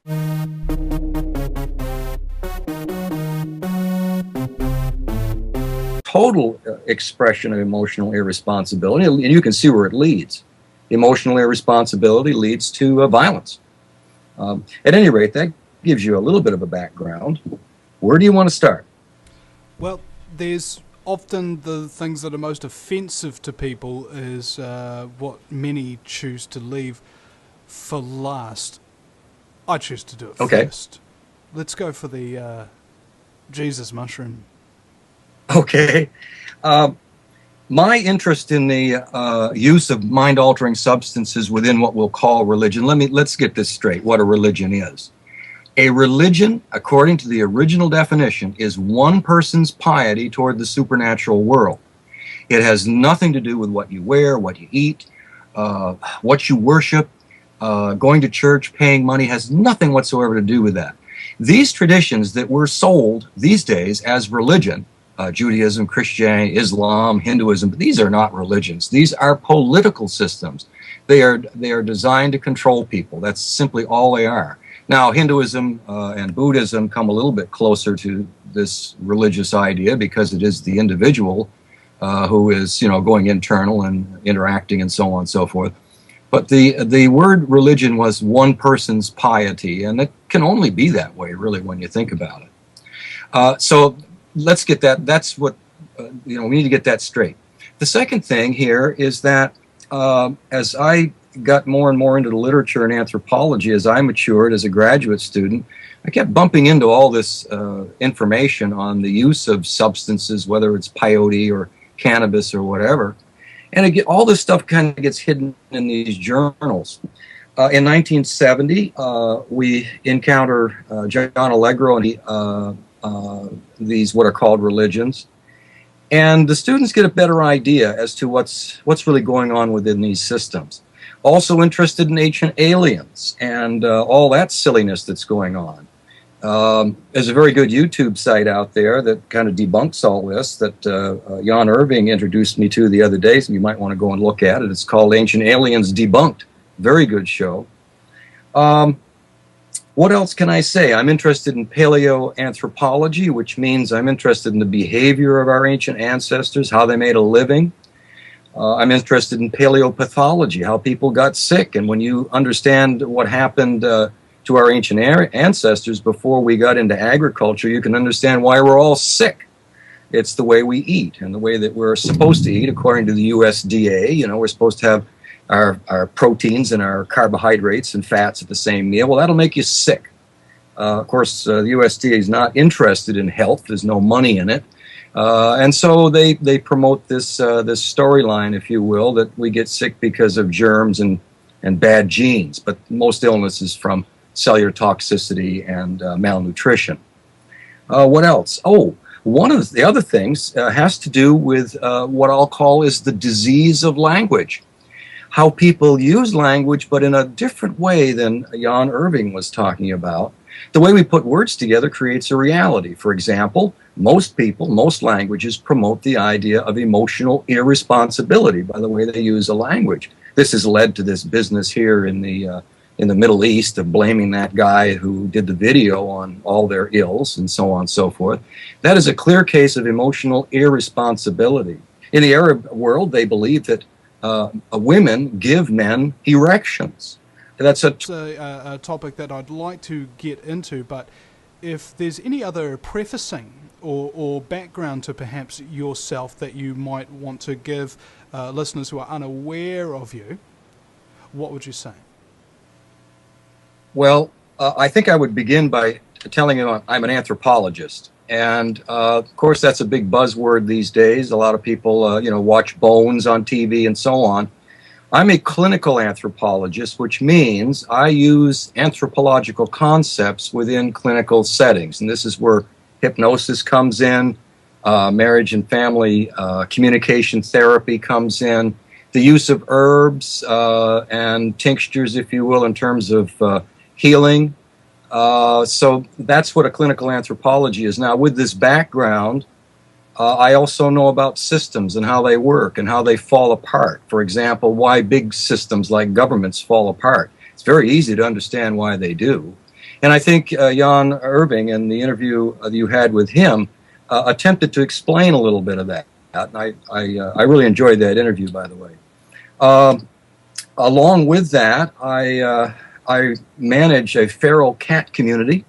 Total expression of emotional irresponsibility, and you can see where it leads. Emotional irresponsibility leads to violence. At any rate, that gives you a little bit of a background. Where do you want to start? Well, there's often the things that are most offensive to people is what many choose to leave for last. I choose to do it first. Let's go for the Jesus mushroom. Okay. My interest in the use of mind-altering substances within what we'll call religion, let's get this straight, what a religion is. A religion, according to the original definition, is one person's piety toward the supernatural world. It has nothing to do with what you wear, what you eat, what you worship. Going to church, paying money has nothing whatsoever to do with that. These traditions that were sold these days as religion, Judaism, Christianity, Islam, Hinduism, but these are not religions. These are political systems. They are designed to control people. That's simply all they are. Now, Hinduism and Buddhism come a little bit closer to this religious idea because it is the individual who is, going internal and interacting and so on and so forth. But the word religion was one person's piety, and it can only be that way, really, when you think about it. So let's get that. That's what we need to get that straight. The second thing here is that as I got more and more into the literature and anthropology, as I matured as a graduate student, I kept bumping into all this information on the use of substances, whether it's peyote or cannabis or whatever. And all this stuff kind of gets hidden in these journals. In 1970, we encounter John Allegro and these what are called religions. And the students get a better idea as to what's really going on within these systems. Also interested in ancient aliens and all that silliness that's going on. There's a very good YouTube site out there that kind of debunks all this that Jan Irving introduced me to the other day, so you might want to go and look at it. It's called Ancient Aliens Debunked. Very good show. What else can I say? I'm interested in paleoanthropology, which means I'm interested in the behavior of our ancient ancestors, how they made a living. I'm interested in paleopathology, how people got sick. And when you understand what happened to our ancient ancestors before we got into agriculture, you can understand why we're all sick. It's the way we eat and the way that we're supposed to eat according to the USDA. We're supposed to have our proteins and our carbohydrates and fats at the same meal. Well, that'll make you sick. Of course, the USDA is not interested in health. There's no money in it. And so they promote this storyline, if you will, that we get sick because of germs and bad genes. But most illness is from cellular toxicity and malnutrition. What else? Oh, one of the other things has to do with what I'll call is the disease of language. How people use language, but in a different way than Jan Irving was talking about. The way we put words together creates a reality. For example, most languages promote the idea of emotional irresponsibility by the way they use a language. This has led to this business here in the Middle East of blaming that guy who did the video on all their ills and so on and so forth. That is a clear case of emotional irresponsibility. In the Arab world, they believe that women give men erections. That's a topic that I'd like to get into, but if there's any other prefacing or background to perhaps yourself that you might want to give listeners who are unaware of you, what would you say? Well, I think I would begin by telling you I'm an anthropologist. And, of course, that's a big buzzword these days. A lot of people, watch bones on TV and so on. I'm a clinical anthropologist, which means I use anthropological concepts within clinical settings. And this is where hypnosis comes in, marriage and family communication therapy comes in, the use of herbs and tinctures, if you will, in terms of healing. So that's what a clinical anthropology is. Now, with this background, I also know about systems and how they work and how they fall apart. For example, why big systems like governments fall apart. It's very easy to understand why they do. And I think Jan Irving, in the interview you had with him, attempted to explain a little bit of that. And I really enjoyed that interview, by the way. Along with that, I manage a feral cat community.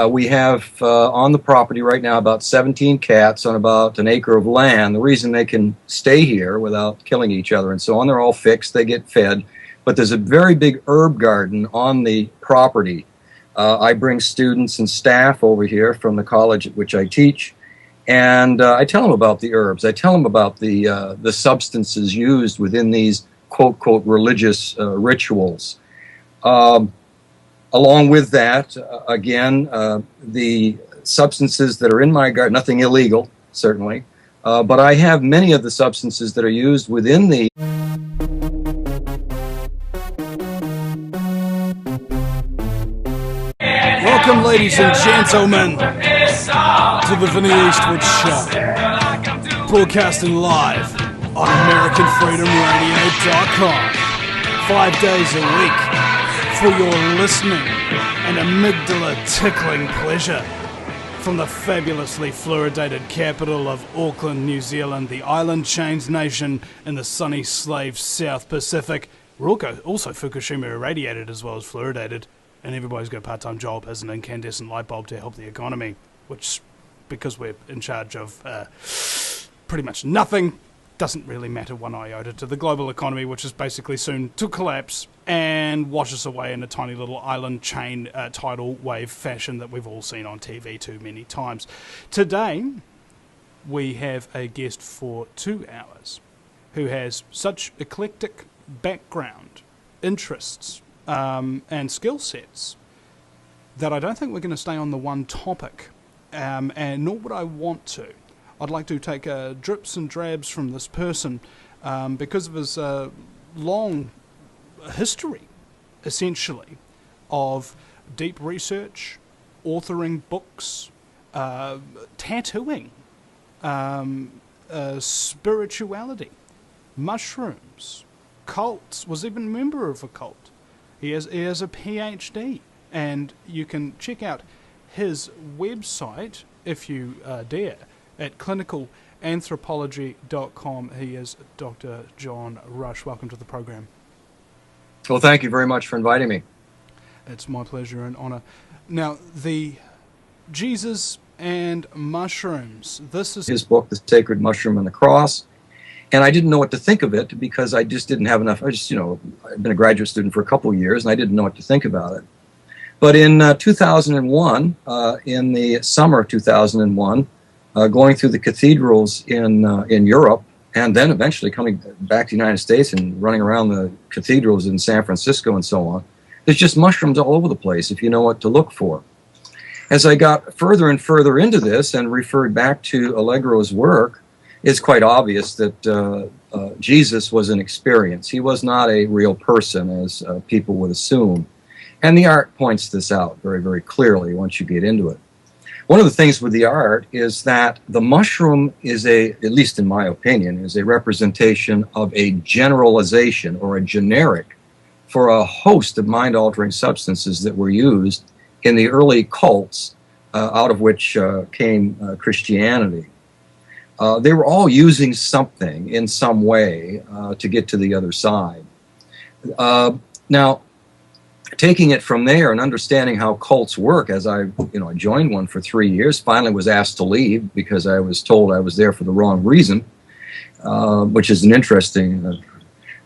We have on the property right now about 17 cats on about an acre of land. The reason they can stay here without killing each other and so on, they're all fixed, they get fed. But there's a very big herb garden on the property. I bring students and staff over here from the college at which I teach, and I tell them about the herbs. I tell them about the substances used within these quote religious rituals. Along with that, again, the substances that are in my garden, nothing illegal, certainly, but I have many of the substances that are used within the... Welcome, ladies and gentlemen, to the Vinny Eastwood Show, broadcasting live on AmericanFreedomRadio.com, 5 days a week, for your listening and amygdala-tickling pleasure. From the fabulously fluoridated capital of Auckland, New Zealand, the island chains nation in the sunny slave South Pacific, We're also Fukushima irradiated as well as fluoridated, and everybody's got a part-time job as an incandescent light bulb to help the economy, which, because we're in charge of pretty much nothing, doesn't really matter one iota to the global economy, which is basically soon to collapse and wash us away in a tiny little island chain tidal wave fashion that we've all seen on TV too many times. Today, we have a guest for 2 hours who has such eclectic background, interests, and skill sets that I don't think we're going to stay on the one topic, and nor would I want to. I'd like to take drips and drabs from this person because of his long history, essentially, of deep research, authoring books, tattooing, spirituality, mushrooms, cults, was even a member of a cult. He has a PhD, and you can check out his website, if you dare, at clinicalanthropology.com. He is Dr. John Rush. Welcome to the program. Well, thank you very much for inviting me. It's my pleasure and honor. Now, the Jesus and mushrooms. This is His book, The Sacred Mushroom and the Cross. And I didn't know what to think of it because I just didn't have enough. I'd been a graduate student for a couple of years, and I didn't know what to think about it. But in 2001, in the summer of 2001, going through the cathedrals in Europe, and then eventually coming back to the United States and running around the cathedrals in San Francisco and so on, there's just mushrooms all over the place if you know what to look for. As I got further and further into this and referred back to Allegro's work, it's quite obvious that Jesus was an experience. He was not a real person, as people would assume. And the art points this out very, very clearly once you get into it. One of the things with the art is that the mushroom is at least in my opinion, is a representation of a generalization or a generic for a host of mind-altering substances that were used in the early cults, out of which came Christianity. They were all using something in some way to get to the other side. Now, taking it from there and understanding how cults work, as I joined one for 3 years, finally was asked to leave because I was told I was there for the wrong reason, which is an interesting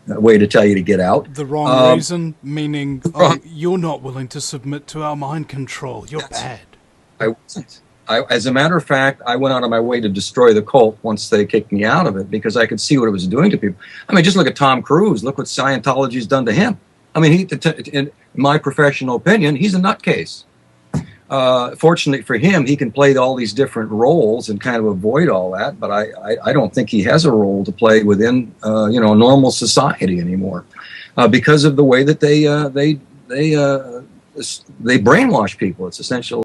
way to tell you to get out. the wrong reason, meaning you're not willing to submit to our mind control. You're bad. I wasn't. As a matter of fact, I went out of my way to destroy the cult once they kicked me out of it because I could see what it was doing to people. I mean, just look at Tom Cruise. Look what Scientology's done to him. I mean, in my professional opinion, he's a nutcase. Fortunately for him, he can play all these different roles and kind of avoid all that. But I don't think he has a role to play within normal society anymore, because of the way that they brainwash people. It's essentially